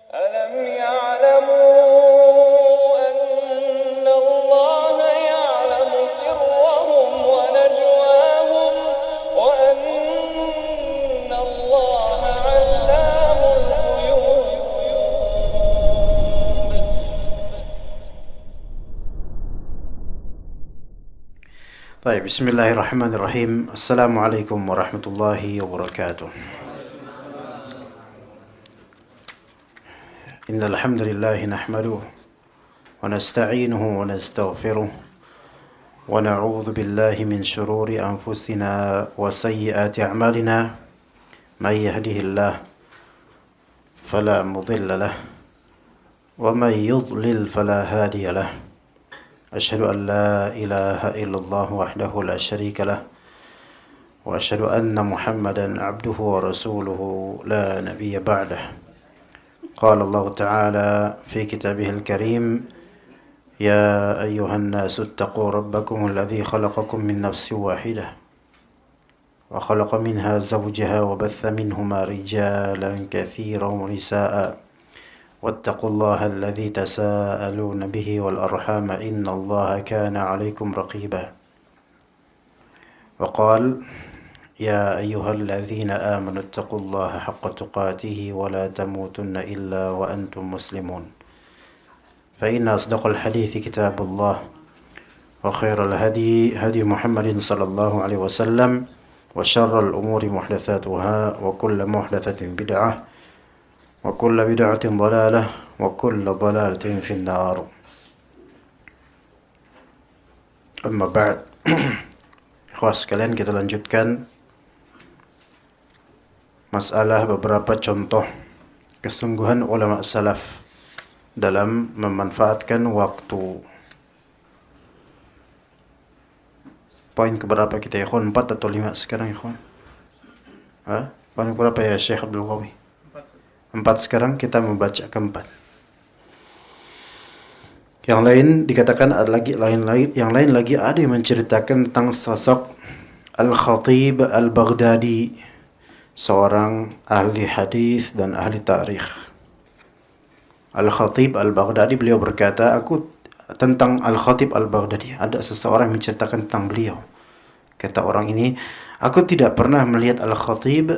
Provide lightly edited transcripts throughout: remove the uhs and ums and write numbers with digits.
ألم يعلموا أن الله يعلم سرهم ونجواهم وأن الله علام الغيوب. طيب بسم الله الرحمن الرحيم. السلام عليكم ورحمة الله وبركاته. إن الحمد لله نحمده ونستعينه ونستغفره ونعوذ بالله من شرور أنفسنا وسيئات أعمالنا. من يهده الله فلا مضل له ومن يضلل فلا هادي له. أشهد أن لا إله إلا الله وحده لا شريك له وأشهد أن محمدا عبده ورسوله لا نبي بعده. قال الله تعالى في كتابه الكريم: يا أيها الناس اتقوا ربكم الذي خلقكم من نفس واحدة وخلق منها زوجها وبث منهما رجالا كثيرا ونساء واتقوا الله الذي تساءلون به والأرحام إن الله كان عليكم رقيبا. وقال: يا أيها الذين آمنوا اتقوا الله حق تقاته ولا تموتن إلا وأنتم مسلمون. فإن أصدق الحديث كتاب الله وخير الهدي هدي محمد صلى الله عليه وسلم وشر الأمور محدثاتها وكل محدثة بدعة وكل بدعة ضلالة وكل ضلالة في النار. أما بعد. Ikhwah sekalian, kita lanjutkan masalah beberapa contoh kesungguhan ulama salaf dalam memanfaatkan waktu. Poin keberapa kita, ikhwan? 4 atau 5 sekarang, ikhwan? Poin keberapa ya Syekh Abdul Qawi? 4 sekarang, kita membaca keempat. Yang lain dikatakan ada lagi yang lain lagi ada yang menceritakan tentang sosok Al-Khatib Al-Baghdadi, seorang ahli hadis dan ahli tarikh. Al-Khatib Al-Baghdadi, beliau berkata, tentang Al-Khatib Al-Baghdadi, ada seseorang yang menceritakan tentang beliau. Kata orang ini, aku tidak pernah melihat Al-Khatib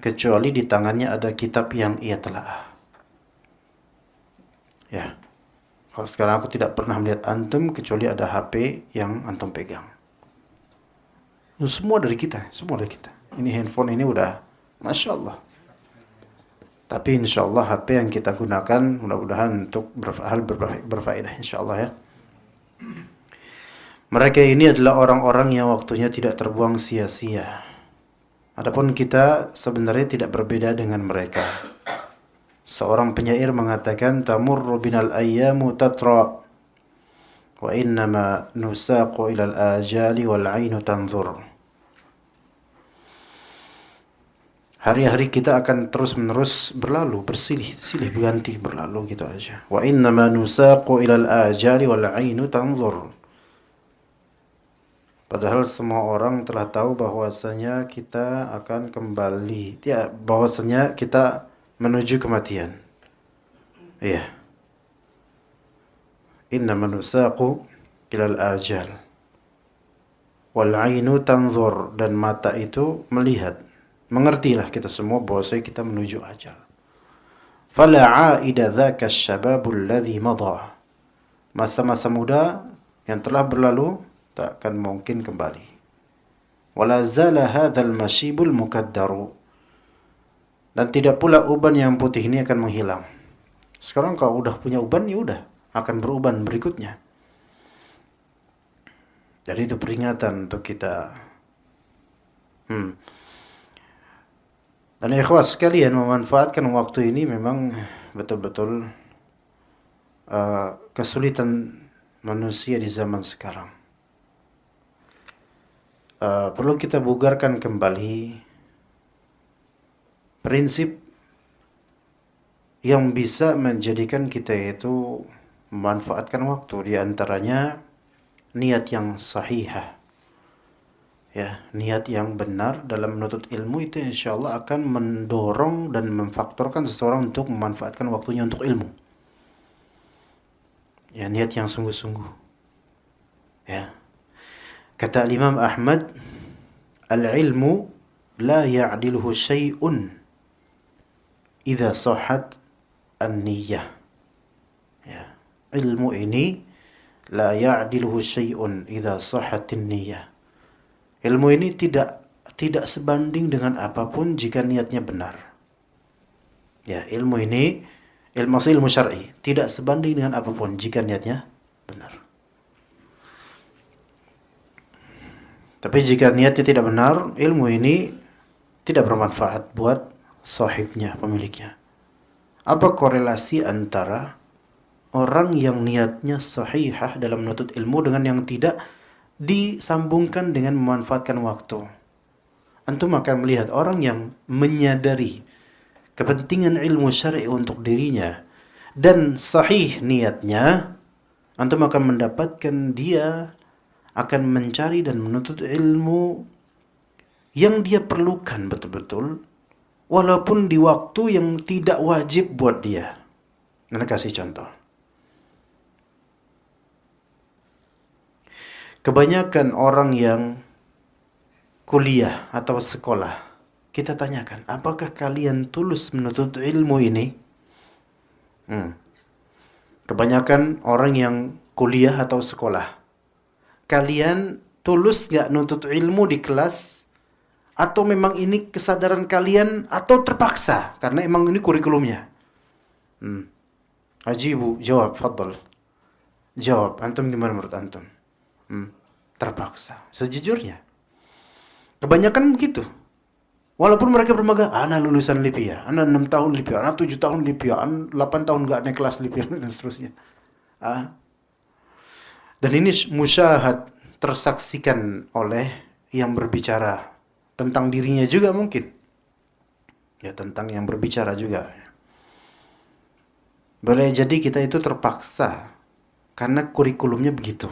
kecuali di tangannya ada kitab yang ia telah. Ya. Kalau sekarang aku tidak pernah melihat antum kecuali ada HP yang antum pegang. Semua dari kita. Ini handphone ini udah, Masya Allah. Tapi insya Allah HP yang kita gunakan mudah-mudahan untuk berfaedah insya Allah ya. Mereka ini adalah orang-orang yang waktunya tidak terbuang sia-sia. Adapun kita sebenarnya tidak berbeda dengan mereka. Seorang penyair mengatakan, tamurru binal ayyamu tatra wa innama nusaqu ilal ajali wal ainu tanzur. Hari-hari kita akan terus-menerus berlalu, bersilih berganti berlalu gitu aja. Wa innama nusaqu ilal ajali wal ainu tanzur. Padahal semua orang telah tahu bahwasanya kita akan kembali, bahwasanya kita menuju kematian. Iya. Innama nusaqu ilal ajal wal ainu tanzur, dan mata itu melihat. Mengertilah kita semua bahwasanya kita menuju ajal. Fala aida dzaka asy-syababul ladzi madha. Masa-masa muda yang telah berlalu tak akan mungkin kembali. Wala zala hadzal masyibul mukaddaru. Dan tidak pula uban yang putih ini akan menghilang. Sekarang kalau udah punya uban, ya udah akan beruban berikutnya. Jadi itu peringatan untuk kita. Dan ikhwah sekalian, memanfaatkan waktu ini memang betul-betul kesulitan manusia di zaman sekarang. Perlu kita bugarkan kembali prinsip yang bisa menjadikan kita itu memanfaatkan waktu, di antaranya niat yang sahihah. Ya, niat yang benar dalam menuntut ilmu itu insya Allah akan mendorong dan memfaktorkan seseorang untuk memanfaatkan waktunya untuk ilmu. Ya, niat yang sungguh-sungguh. Ya. Kata Imam Ahmad, al-ilmu la ya'diluhu syai'un idza sahhat an-niyyah. Ya. Ilmu ini la ya'diluhu syai'un idza sahhat an-niyyah. Ilmu ini tidak sebanding dengan apapun jika niatnya benar. Ya, ilmu ini ilmu syar'i tidak sebanding dengan apapun jika niatnya benar. Tapi jika niatnya tidak benar, ilmu ini tidak bermanfaat buat sahibnya, pemiliknya. Apa korelasi antara orang yang niatnya sahihah dalam menuntut ilmu dengan yang tidak disambungkan dengan memanfaatkan waktu? Antum akan melihat orang yang menyadari kepentingan ilmu syar'i untuk dirinya dan sahih niatnya, antum akan mendapatkan dia akan mencari dan menuntut ilmu yang dia perlukan betul-betul, walaupun di waktu yang tidak wajib buat dia. Saya kasih contoh. Kebanyakan orang yang kuliah atau sekolah, kita tanyakan, apakah kalian tulus menuntut ilmu ini? Kebanyakan orang yang kuliah atau sekolah, kalian tulus gak nuntut ilmu di kelas? Atau memang ini kesadaran kalian atau terpaksa? Karena emang ini kurikulumnya. Ajibu, jawab, fadl. Jawab, antum gimana menurut antum? Terpaksa. Sejujurnya kebanyakan begitu. Walaupun mereka bermegah, anak lulusan LIPIA, anak 6 tahun LIPIA, anak 7 tahun LIPIA, anak 8 tahun gak naik kelas LIPIA, dan seterusnya. Dan ini musyahad, tersaksikan oleh yang berbicara tentang dirinya juga mungkin. Ya, tentang yang berbicara juga. Boleh jadi kita itu terpaksa karena kurikulumnya begitu.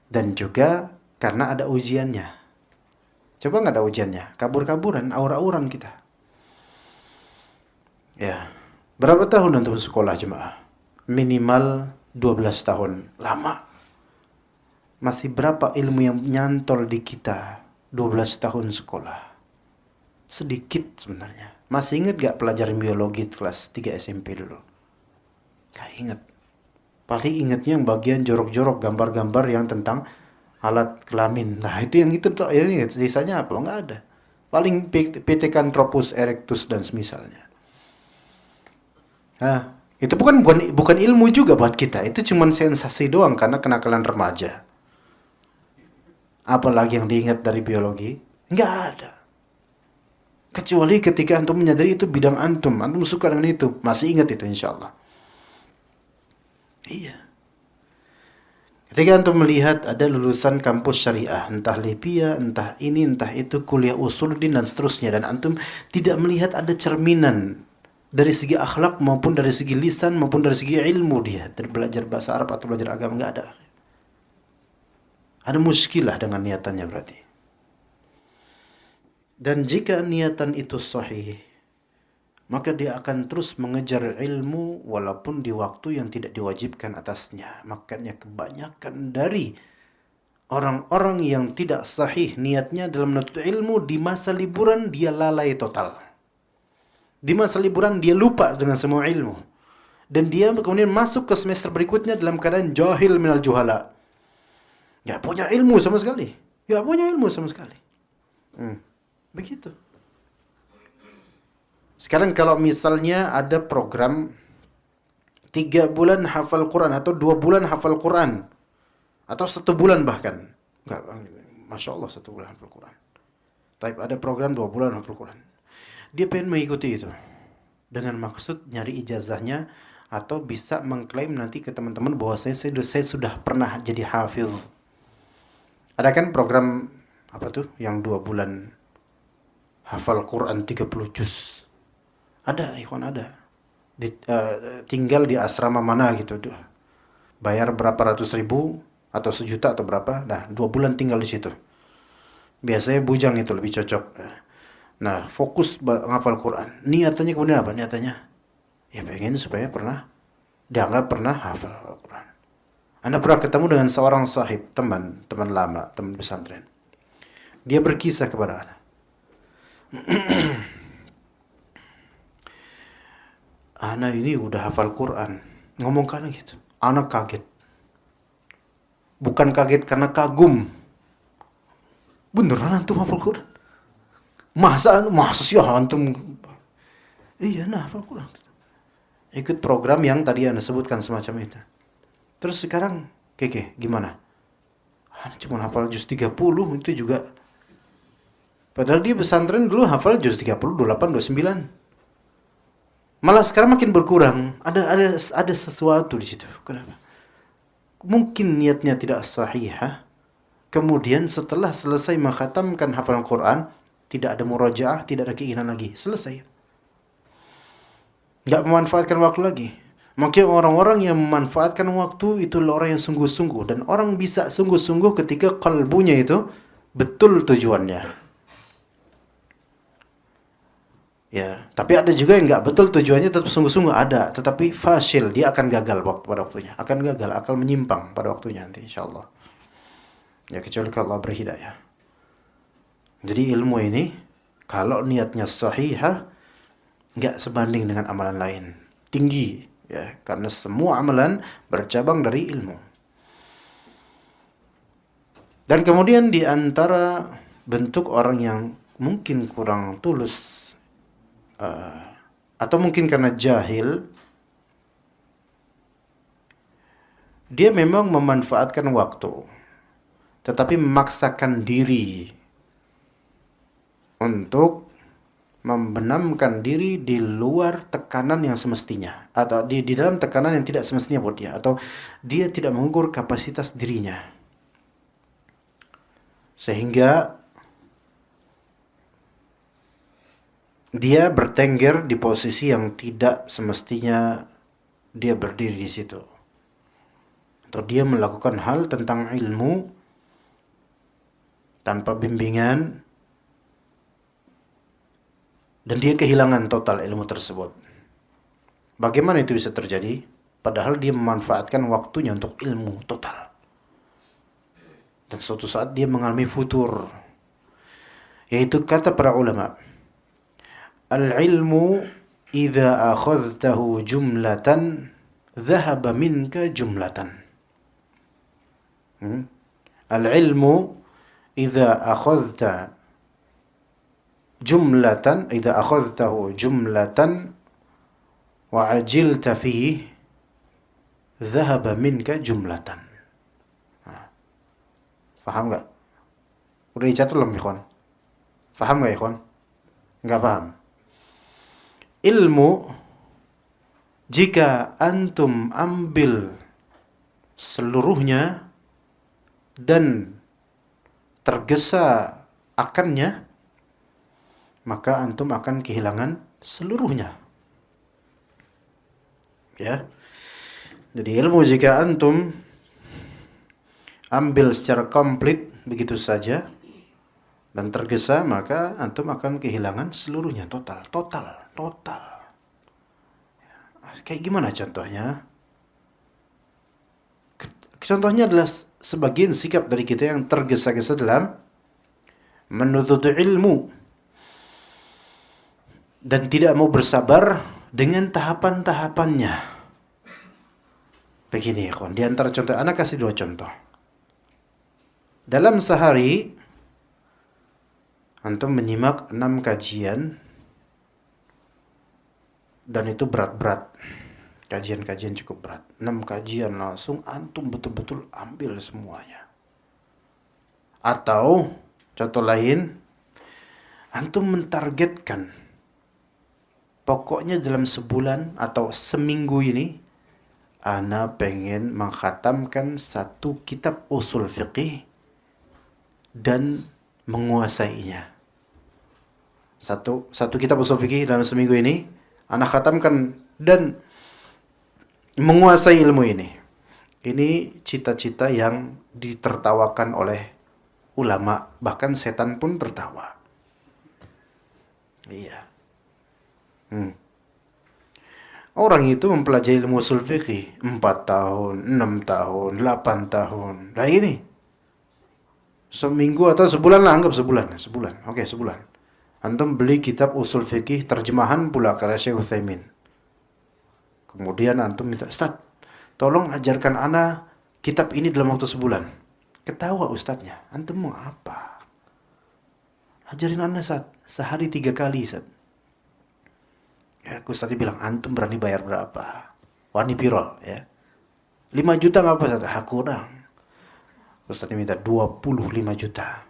Dan juga karena ada ujiannya. Coba nggak ada ujiannya, kabur-kaburan, aur-auran kita. Ya, berapa tahun untuk sekolah jemaah? Minimal 12 tahun. Lama. Masih berapa ilmu yang nyantol di kita 12 tahun sekolah? Sedikit sebenarnya. Masih ingat gak pelajaran biologi kelas 3 SMP dulu? Gak ingat. Paling ingatnya yang bagian jorok-jorok, gambar-gambar yang tentang alat kelamin. Nah, itu yang itu tuh, ini sisanya apa? Enggak ada. Paling Pithecanthropus erectus dan semisalnya. Nah, itu bukan ilmu juga buat kita. Itu cuma sensasi doang karena kenakalan remaja. Apalagi yang diingat dari biologi? Enggak ada. Kecuali ketika antum menyadari itu bidang antum suka dengan itu, masih ingat itu insyaallah. Iya. Ketika antum melihat ada lulusan kampus syariah, entah LIPIA, entah ini, entah itu, kuliah usuluddin dan seterusnya, dan antum tidak melihat ada cerminan dari segi akhlak maupun dari segi lisan maupun dari segi ilmu dia, dari belajar bahasa Arab atau belajar agama, enggak ada. Ada muskilah dengan niatannya berarti. Dan jika niatan itu sahih, maka dia akan terus mengejar ilmu walaupun di waktu yang tidak diwajibkan atasnya. Makanya kebanyakan dari orang-orang yang tidak sahih niatnya dalam menuntut ilmu, di masa liburan dia lalai total. Di masa liburan dia lupa dengan semua ilmu. Dan dia kemudian masuk ke semester berikutnya dalam keadaan jahil minal juhala. Gak punya ilmu sama sekali. Gak punya ilmu sama sekali. Begitu. Sekarang kalau misalnya ada program 3 bulan hafal Quran atau 2 bulan hafal Quran atau 1 bulan bahkan, enggak, Masya Allah 1 bulan hafal Quran. Tapi ada program 2 bulan hafal Quran. Dia pengen mengikuti itu dengan maksud nyari ijazahnya atau bisa mengklaim nanti ke teman-teman bahwa saya sudah pernah jadi hafiz. Ada kan program apa tuh yang 2 bulan hafal Quran 30 juz. Ada, ikhwan ada. Tinggal di asrama mana gitu. Bayar berapa ratus ribu atau 1 juta atau berapa. Nah, 2 bulan tinggal di situ. Biasanya bujang itu lebih cocok. Nah, fokus ngafal Quran. Niatannya kemudian apa? Niatannya ya pengen supaya dianggap pernah hafal Al-Quran. Anda pernah ketemu dengan seorang sahib, teman lama, teman pesantren. Dia berkisah kepada Anda. Ana ini udah hafal Quran. Ngomong karena gitu. Anak kaget. Bukan kaget karena kagum. Beneran antum hafal Quran? Masa sih antum? Iya, nah hafal Quran. Ikut program yang tadi Anda sebutkan semacam itu. Terus sekarang, Keke, gimana? Cuma hafal juz 30, itu juga. Padahal dia pesantren dulu hafal juz 30, 28, 29. Malah sekarang makin berkurang. Ada sesuatu di situ. Kenapa? Mungkin niatnya tidak sahih. Kemudian setelah selesai mengkhatamkan hafalan Quran, tidak ada murajaah, tidak ada keinginan lagi. Selesai. Nggak memanfaatkan waktu lagi. Maka orang-orang yang memanfaatkan waktu itulah orang yang sungguh-sungguh. Dan orang bisa sungguh-sungguh ketika kalbunya itu betul tujuannya. Ya, tapi ada juga yang nggak betul tujuannya, tetap sungguh-sungguh ada, tetapi fasil, dia akan gagal pada waktunya, akan gagal, akan menyimpang pada waktunya nanti, insyaallah. Ya, kecuali kalau Allah berhidayah. Jadi ilmu ini, kalau niatnya sahihah, nggak sebanding dengan amalan lain, tinggi, ya, karena semua amalan bercabang dari ilmu. Dan kemudian di antara bentuk orang yang mungkin kurang tulus, atau mungkin karena jahil, dia memang memanfaatkan waktu, tetapi memaksakan diri untuk membenamkan diri di luar tekanan yang semestinya, atau di dalam tekanan yang tidak semestinya buat dia, atau dia tidak mengukur kapasitas dirinya, sehingga dia bertengger di posisi yang tidak semestinya dia berdiri di situ. Atau dia melakukan hal tentang ilmu tanpa bimbingan dan dia kehilangan total ilmu tersebut. Bagaimana itu bisa terjadi? Padahal dia memanfaatkan waktunya untuk ilmu total. Dan suatu saat dia mengalami futur. Yaitu kata para ulama, al-ilmu idza akhadhtahu jumlatan dhahaba minka jumlatan. Al-ilmu idza akhadhta jumlatan, idza akhadhtahu jumlatan wa ajilta fihi dhahaba minka jumlatan. Faham enggak? Udah dicatat belum, ikhwan? Faham enggak, ikhwan? Enggak paham. Ilmu, jika antum ambil seluruhnya dan tergesa akannya, maka antum akan kehilangan seluruhnya. Ya. Jadi ilmu jika antum ambil secara komplit begitu saja dan tergesa, maka antum akan kehilangan seluruhnya, total. Kayak gimana contohnya? Contohnya adalah sebagian sikap dari kita yang tergesa-gesa dalam menuntut ilmu dan tidak mau bersabar dengan tahapan-tahapannya. Begini ya kawan, di antara contoh, anak kasih 2 contoh. Dalam sehari antum menyimak 6 kajian dan itu berat-berat. Kajian-kajian cukup berat. 6 kajian langsung antum betul-betul ambil semuanya. Atau contoh lain, antum mentargetkan pokoknya dalam sebulan atau seminggu ini ana pengen mengkhatamkan 1 kitab usul fiqih dan menguasainya. Satu kitab usul fikih dalam seminggu ini ana khatamkan dan menguasai ilmu ini. Ini cita-cita yang ditertawakan oleh ulama, bahkan setan pun tertawa. Iya. Orang itu mempelajari ilmu usul fikih 4 tahun, 6 tahun, 8 tahun. Nah ini seminggu atau sebulan lah, anggap sebulan. Oke, sebulan. Antum beli kitab usul fikih terjemahan pula karya Syekh Utsaimin. Kemudian antum minta, "Ustaz, tolong ajarkan ana kitab ini dalam waktu sebulan." Ketawa ustadznya, "Antum mau apa? Ajarin ana, Ustaz, sehari 3 kali, Ustaz." Ya, ustadznya bilang, "Antum berani bayar berapa?" Wani piro, ya. 5 juta nggak apa, Ustaz? Kurang. Ustadznya minta 25 juta.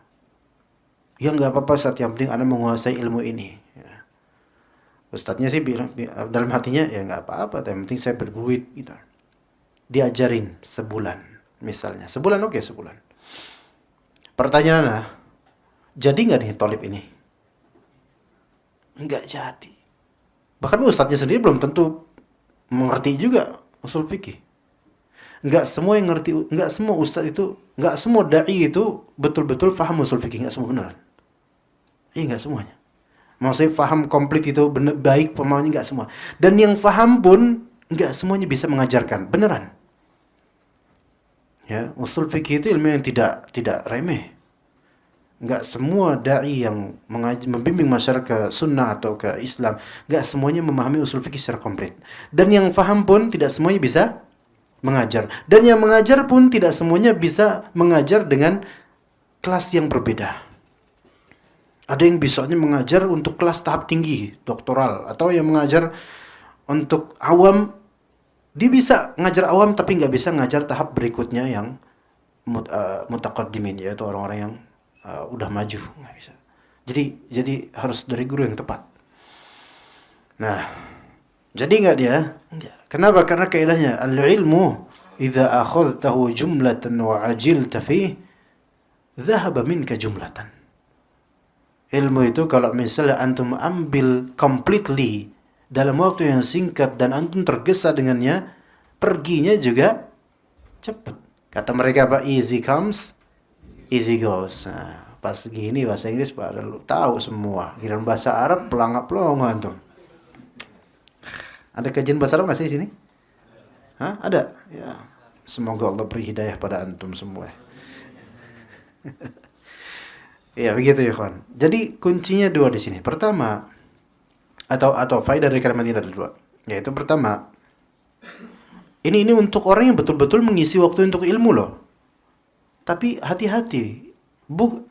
Ya nggak apa-apa, Ustaz, yang penting ana menguasai ilmu ini. Ya. Ustadznya sih bilang, dalam hatinya, ya nggak apa-apa, yang penting saya berduit gitu. Diajarin sebulan, misalnya. Sebulan, oke, sebulan. Pertanyaannya, jadi nggak nih tolib ini? Nggak jadi. Bahkan ustadznya sendiri belum tentu mengerti juga usul fikih. Nggak semua yang ngerti, nggak semua ustadz itu, nggak semua dai itu betul-betul paham usul fikih, nggak semua benar. Iya, nggak semuanya. Maksudnya paham komplit itu benar, baik pemahamannya, nggak semua. Dan yang paham pun nggak semuanya bisa mengajarkan, beneran. Ya, usul fikih itu ilmu yang tidak remeh. Nggak semua dai yang membimbing masyarakat ke sunnah atau ke Islam, nggak semuanya memahami usul fikih secara komplit. Dan yang faham pun tidak semuanya bisa mengajar. Dan yang mengajar pun tidak semuanya bisa mengajar dengan kelas yang berbeda. Ada yang bisanya mengajar untuk kelas tahap tinggi, doktoral, atau yang mengajar untuk awam. Dia bisa ngajar awam tapi nggak bisa ngajar tahap berikutnya yang mutaqaddimin, yaitu orang-orang yang udah maju, nggak bisa. Jadi harus dari guru yang tepat. Nah, jadi nggak dia? Enggak. Kenapa? Karena kaidahnya al-ilmu idza akhadtahu jumlatan wa ajilta fihi dhahaba minka jumlatan. Ilmu itu kalau misalnya antum ambil completely dalam waktu yang singkat dan antum tergesa dengannya, perginya juga cepat. Kata mereka apa? Easy comes, easy goes. Nah, pas gini bahasa Inggris pada lu tahu semua. Giliran bahasa Arab pelangap-pelongo antum. Ada kajian bahasa Arab nggak sih di sini? Hah? Ada? Ya. Semoga Allah beri hidayah pada antum semua. Ya begitu ya kawan. Jadi kuncinya 2 di sini. Pertama, atau faedah dari kalimat ini ada 2. Yaitu pertama, ini untuk orang yang betul-betul mengisi waktu untuk ilmu loh. Tapi hati-hati,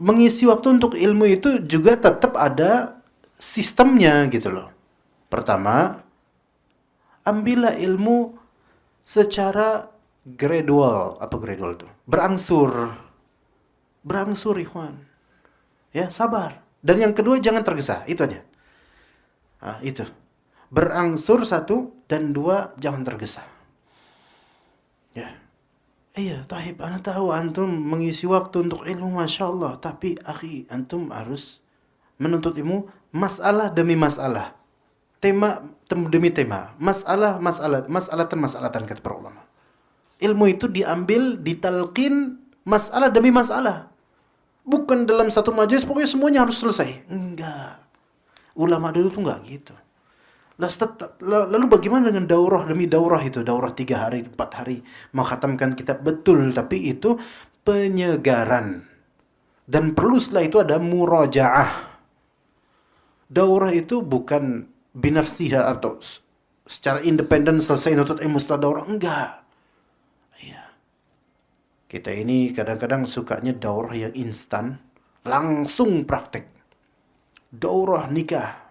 mengisi waktu untuk ilmu itu juga tetap ada sistemnya gitu loh. Pertama, ambillah ilmu secara gradual. Apa gradual itu? Berangsur, ikhwan. Ya, sabar. Dan yang kedua, jangan tergesa. Itu aja. Nah, itu. Berangsur 1, dan 2, jangan tergesa. Ya. Iya, tahib, ana tahu antum mengisi waktu untuk ilmu, Masya Allah. Tapi, akhi, antum harus menuntut ilmu masalah demi masalah. Tema demi tema. Masalatan kata para ulama. Ilmu itu diambil, ditalqin masalah demi masalah. Bukan dalam satu majelis pokoknya semuanya harus selesai. Enggak. Ulama dulu tuh enggak gitu. Lalu bagaimana dengan daurah demi daurah itu? Daurah 3 hari, 4 hari. Menghatamkan kitab betul. Tapi itu penyegaran. Dan perlu setelah itu ada murajaah. Daurah itu bukan binafsiha atau secara independen selesai nutut ilmu setelah daurah. Enggak. Kita ini kadang-kadang sukanya daurah yang instan, langsung praktek. Daurah nikah,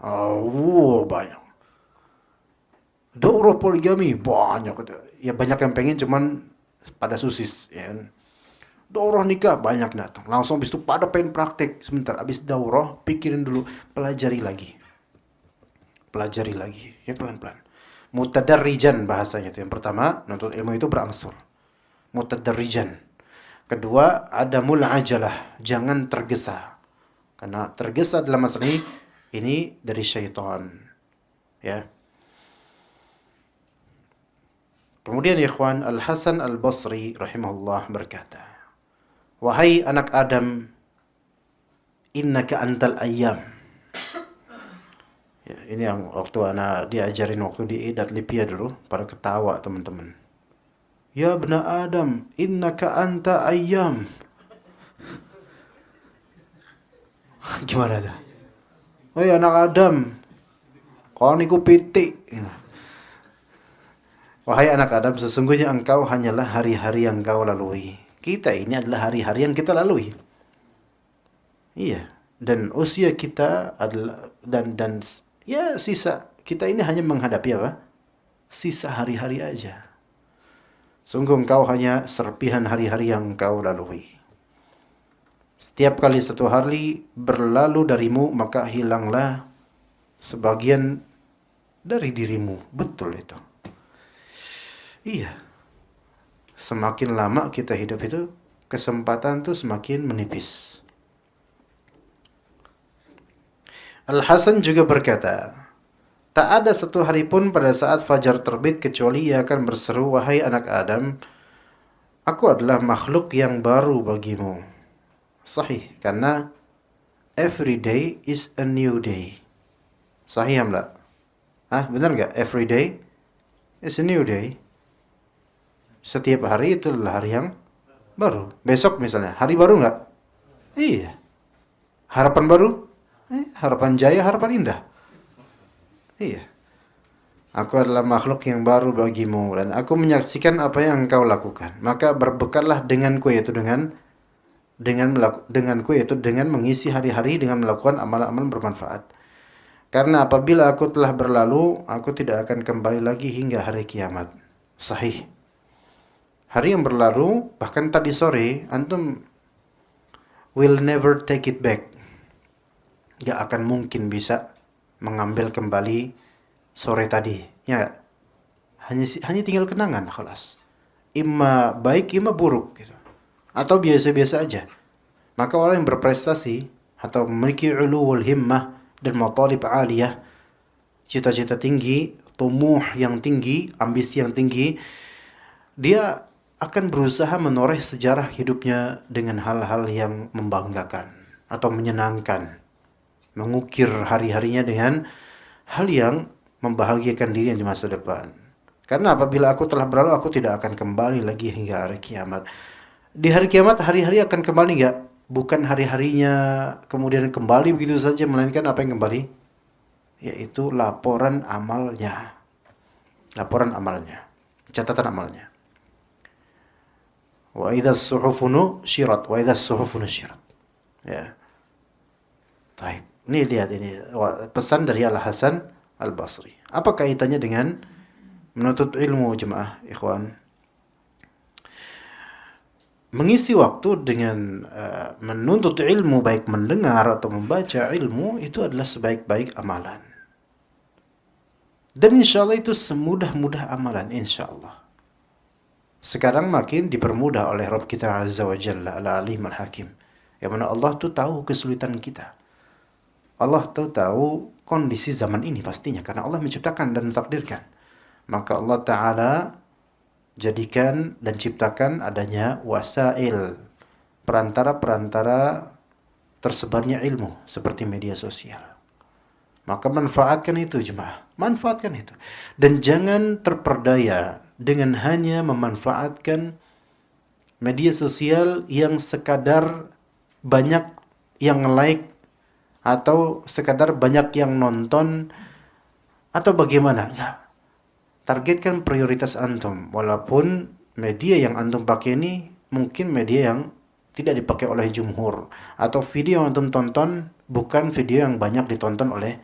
banyak. Daurah poligami, banyak. Ya banyak yang pengen cuman pada susis. Ya. Daurah nikah, banyak datang. Langsung habis itu pada pengen praktek. Sebentar, habis daurah, pikirin dulu, pelajari lagi. Ya pelan-pelan. Mutadarrijan bahasanya itu. Yang pertama, nuntut ilmu itu berangsur. Mutadarrijan. Kedua, ada mul'ajalah, jangan tergesa. Karena tergesa dalam masalah ini dari syaitan. Ya. Kemudian ikhwan, Al-Hasan Al-Basri rahimahullah berkata, "Wahai anak Adam, innaka antal ayyam. Ya, ini yang waktu anak diajarin waktu di Idat Lipia dulu, pada ketawa teman-teman. Ya bna Adam, innaka anta ayyam. Gimana tuh? Oh ya anak Adam, kau niku pitik. Wahai anak Adam, sesungguhnya engkau hanyalah hari-hari yang kau lalui. Kita ini adalah hari-hari yang kita lalui. Iya, dan usia kita adalah dan ya sisa kita ini hanya menghadapi apa? Sisa hari-hari aja. Sungguh engkau hanya serpihan hari-hari yang engkau lalui. Setiap kali satu hari berlalu darimu, maka hilanglah sebagian dari dirimu. Betul itu. Iya. Semakin lama kita hidup itu, kesempatan tuh semakin menipis. Al-Hasan juga berkata, tak ada satu hari pun pada saat fajar terbit kecuali ia akan berseru, wahai anak Adam, aku adalah makhluk yang baru bagimu. Sahih, karena every day is a new day. Sahih enggak? Benar enggak? Every day is a new day. Setiap hari itu adalah hari yang baru. Besok misalnya, hari baru enggak? Iya. Harapan baru? Harapan jaya, harapan indah. Iya. Aku adalah makhluk yang baru bagimu dan aku menyaksikan apa yang engkau lakukan. Maka berbekallah denganku, yaitu dengan mengisi hari-hari dengan melakukan amalan-amalan bermanfaat. Karena apabila aku telah berlalu, aku tidak akan kembali lagi hingga hari kiamat. Sahih. Hari yang berlalu, bahkan tadi sore, antum will never take it back. Gak akan mungkin bisa mengambil kembali sore tadi. Ya, hanya tinggal kenangan, khalas. Imma baik, imma buruk gitu. Atau biasa-biasa aja. Maka orang yang berprestasi atau memiliki uluwul himmah dan matalib aliyah, cita-cita tinggi, tumuh yang tinggi, ambisi yang tinggi, dia akan berusaha menoreh sejarah hidupnya dengan hal-hal yang membanggakan atau menyenangkan, mengukir hari-harinya dengan hal yang membahagiakan dirinya di masa depan. Karena apabila aku telah berlalu, aku tidak akan kembali lagi hingga hari kiamat. Di hari kiamat, hari-hari akan kembali enggak? Bukan hari-harinya kemudian kembali begitu saja, melainkan apa yang kembali? Yaitu laporan amalnya. Laporan amalnya. Catatan amalnya. Wa idza as-suhufu nushirat, wa idza as-suhufu nushirat. Ya. Baik. Ini lihat ini pesan dari Al-Hasan Al-Basri. Apa kaitannya dengan menuntut ilmu, jemaah ikhwan? Mengisi waktu dengan menuntut ilmu, baik mendengar atau membaca ilmu, itu adalah sebaik-baik amalan. Dan insya Allah itu semudah-mudah amalan, insya Allah. Sekarang makin dipermudah oleh Rabb kita Azza wa Jalla, Al-Alim Al-Hakim. Yang mana Allah tuh tahu kesulitan kita. Allah tuh tahu kondisi zaman ini pastinya, karena Allah menciptakan dan mentakdirkan. Maka Allah Ta'ala jadikan dan ciptakan adanya wasail, perantara-perantara tersebarnya ilmu seperti media sosial. Maka manfaatkan itu jemaah, manfaatkan itu. Dan jangan terperdaya dengan hanya memanfaatkan media sosial yang sekadar banyak yang like atau sekadar banyak yang nonton atau bagaimana. Ya, targetkan prioritas antum. Walaupun media yang antum pakai ini mungkin media yang tidak dipakai oleh jumhur, atau video yang antum tonton bukan video yang banyak ditonton oleh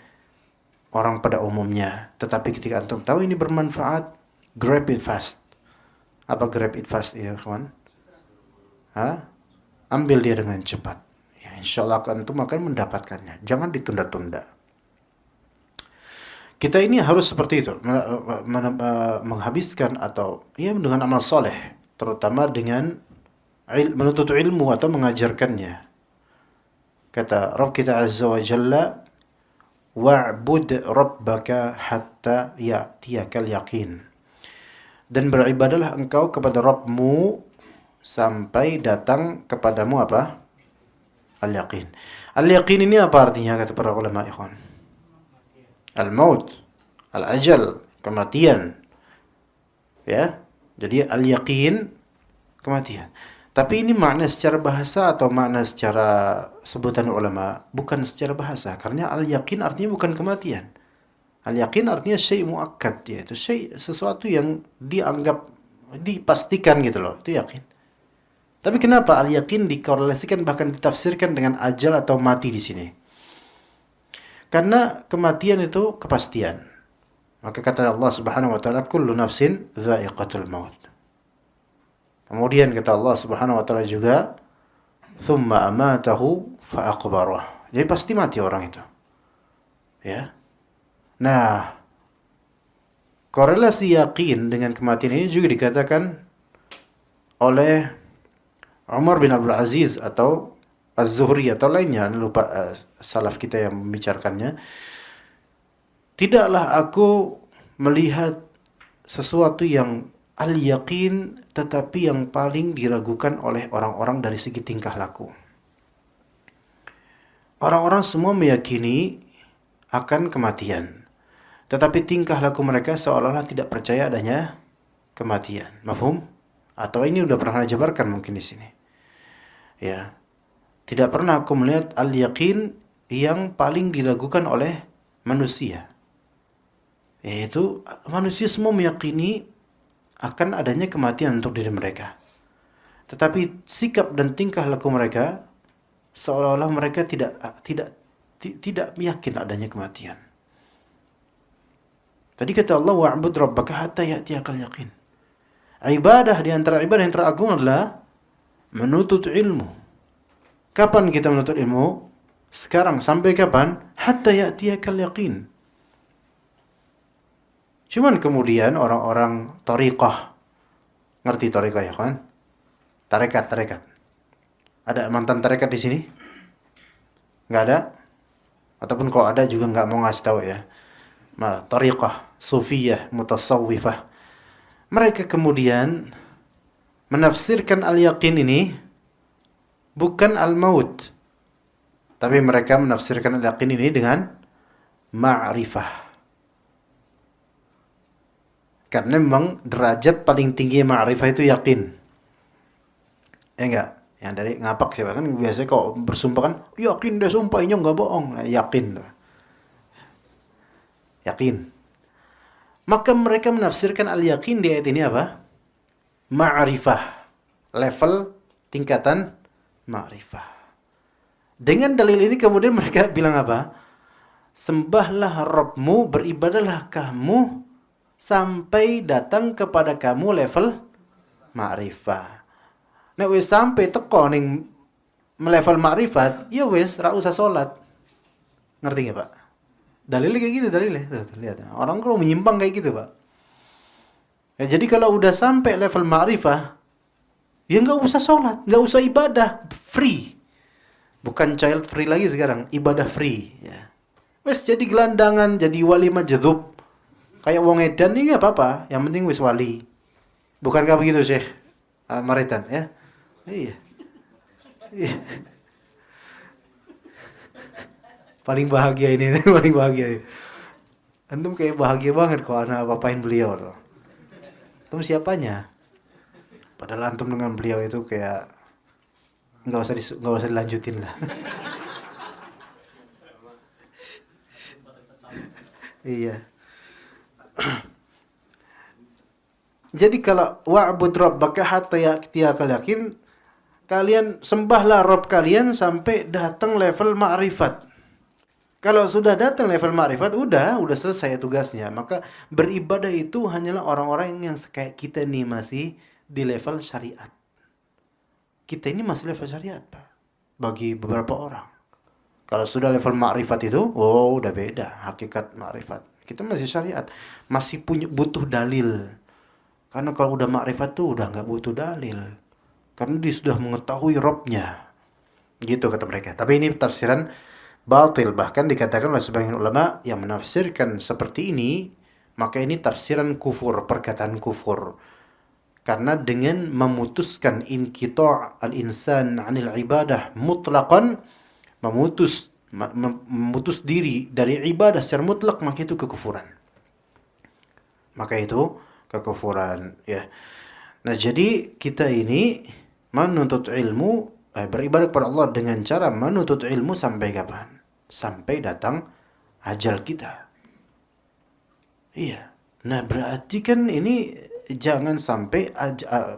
orang pada umumnya. Tetapi ketika antum tahu ini bermanfaat, grab it fast. Apa grab it fast ya kawan? Ambil dia dengan cepat. Ya, insya Allah antum akan mendapatkannya. Jangan ditunda-tunda. Kita ini harus seperti itu, menghabiskan atau dengan amal soleh, terutama dengan menuntut ilmu atau mengajarkannya. Kata Rabb kita Azza wa Jalla, wa'bud rabbaka hatta ya'tiyakal yaqin. Dan beribadahlah engkau kepada Rabbmu sampai datang kepadamu apa? Al-yaqin. Al-yaqin ini apa artinya kata para ulama ikhwan? Al-maut, al-ajal, kematian. Ya. Jadi al-yaqin kematian. Tapi ini makna secara bahasa atau makna secara sebutan ulama? Bukan secara bahasa, karena al-yaqin artinya bukan kematian. Al-yaqin artinya syai' muakkad, yaitu sesuatu yang dianggap dipastikan gitu loh, itu yakin. Tapi kenapa al-yaqin dikorelasikan bahkan ditafsirkan dengan ajal atau mati di sini? Karena kematian itu kepastian. Maka kata Allah Subhanahu wa taala, kullu nafsin dha'iqatul maut. Kemudian kata Allah Subhanahu wa taala juga, tsumma amatahu fa aqbarah. Jadi pasti mati orang itu. Ya. Nah, korelasi yakin dengan kematian ini juga dikatakan oleh Umar bin Abdul Aziz atau Az-Zuhri atau lainnya, lupa salaf kita yang membicarakannya. Tidaklah aku melihat sesuatu yang al-yaqin tetapi yang paling diragukan oleh orang-orang dari segi tingkah laku. Orang-orang semua meyakini akan kematian, tetapi tingkah laku mereka seolah-olah tidak percaya adanya kematian. Mafhum? Atau ini udah pernah dijabarkan mungkin di sini. Ya. Tidak pernah aku melihat al-yaqin yang paling diragukan oleh manusia. Yaitu manusia semua meyakini akan adanya kematian untuk diri mereka. Tetapi sikap dan tingkah laku mereka seolah-olah mereka tidak yakin adanya kematian. Tadi kata Allah, wa'bud rabbaka hatta ya'tiyakal yaqin. Ibadah di antara ibadah yang teragung adalah menuntut ilmu. Kapan kita menuntut ilmu? Sekarang. Sampai kapan? Hatta ya'tiyakal yaqin. Cuman kemudian orang-orang tariqah, ngerti tariqah ya kan? Tarekat. Ada mantan tarekat di sini? Nggak ada? Ataupun kalau ada juga nggak mau ngasih tahu ya. Tariqah, sufiyah, mutasawwifah. Mereka kemudian menafsirkan al-yaqin ini bukan al-maut. Tapi mereka menafsirkan al-yaqin ini dengan ma'rifah. Karena memang derajat paling tinggi ma'rifah itu yakin. Ya enggak? Yang dari ngapak siapa kan biasanya kok bersumpah kan, yakin dia sumpah ini enggak bohong. Yakin. Yakin. Maka mereka menafsirkan al-yaqin di ayat ini apa? Ma'rifah. Level tingkatan ma'rifah. Dengan dalil ini kemudian mereka bilang apa? Sembahlah Rabbmu, beribadahlah kamu sampai datang kepada kamu level ma'rifah. Nek wis sampai teko ning level ma'rifat, ya wis ra usah salat. Ngerti enggak, Pak? Dalilnya kayak gitu dalilnya. Tuh, lihat. Orang kalau menyimpang kayak gitu, Pak. Ya, jadi kalau udah sampai level ma'rifah, ya enggak usah salat, enggak usah ibadah, free. Bukan child free lagi sekarang, ibadah free, ya. Wis jadi gelandangan, jadi wali majdzub. Kayak wong edan ini enggak apa-apa, yang penting wis wali. Bukankah begitu, Syekh Maritan, ya? Iya. Paling bahagia ini, paling bahagia. Antum kayak bahagia banget kalau anak apain beliau tuh. Antum siapanya? Padahal antum dengan beliau itu kayak nggak usah dilanjutin lah. Iya. Jadi kalau wa'bud rabbaka hatta ya'tiyakal yaqin, kalian sembahlah Rabb kalian sampai datang level ma'rifat. Kalau sudah datang level ma'rifat, udah selesai tugasnya. Maka beribadah itu hanyalah orang-orang yang kayak kita nih masih di level syariat. Kita ini masih level syariat, Pak. Bagi beberapa orang. Kalau sudah level ma'rifat itu, udah beda hakikat ma'rifat. Kita masih syariat, masih butuh dalil. Karena kalau udah ma'rifat tuh udah nggak butuh dalil. Karena dia sudah mengetahui Rabbnya. Gitu kata mereka. Tapi ini tafsiran batil. Bahkan dikatakan oleh sebagian ulama yang menafsirkan seperti ini, maka ini tafsiran kufur, perkataan kufur. Karena dengan memutuskan inqita' al-insan 'anil ibadah mutlaqan, memutus diri dari ibadah secara mutlak, maka itu kekufuran. Ya. Nah, jadi kita ini menuntut ilmu, beribadah kepada Allah dengan cara menuntut ilmu sampai kapan? Sampai datang ajal kita. Iya. Nah, berarti kan ini jangan sampai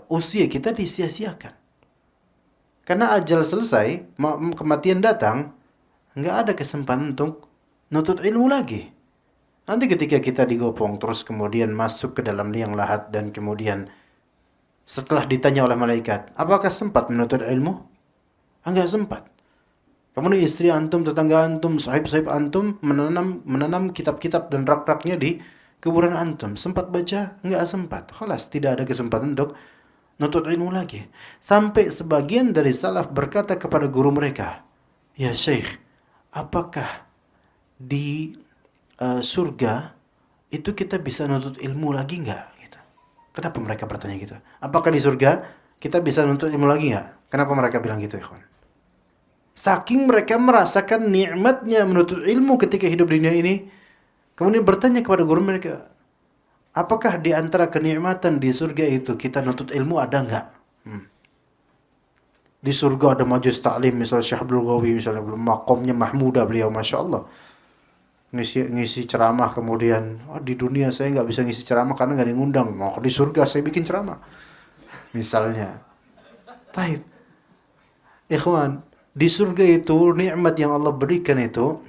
usia kita disia-siakan. Karena ajal selesai, kematian datang, nggak ada kesempatan untuk nuntut ilmu lagi. Nanti ketika kita digopong, terus kemudian masuk ke dalam liang lahat, dan kemudian setelah ditanya oleh malaikat, apakah sempat menuntut ilmu? Enggak sempat. Kemudian istri antum, tetangga antum, sahib-sahib antum menanam kitab-kitab dan rak-raknya di kuburan antum. Sempat baca? Enggak sempat. Khalas, tidak ada kesempatan untuk nuntut ilmu lagi. Sampai sebagian dari salaf berkata kepada guru mereka, "Ya Syekh, apakah di surga itu kita bisa nuntut ilmu lagi enggak?" Gitu. Kenapa mereka bertanya gitu? Apakah di surga kita bisa nuntut ilmu lagi enggak? Kenapa mereka bilang gitu, ikhwan? Saking mereka merasakan nikmatnya menuntut ilmu ketika hidup di dunia ini, kemudian bertanya kepada guru mereka, apakah di antara kenikmatan di surga itu kita nuntut ilmu ada enggak? Di surga ada majelis taklim, misalnya Syekh Abdul Ghawi, misalnya makomnya mahmudah beliau, Masya Allah. Ngisi ceramah, kemudian di dunia saya nggak bisa ngisi ceramah karena nggak diundang. Mau di surga saya bikin ceramah, misalnya. Taib, ikhwan, di surga itu nikmat yang Allah berikan itu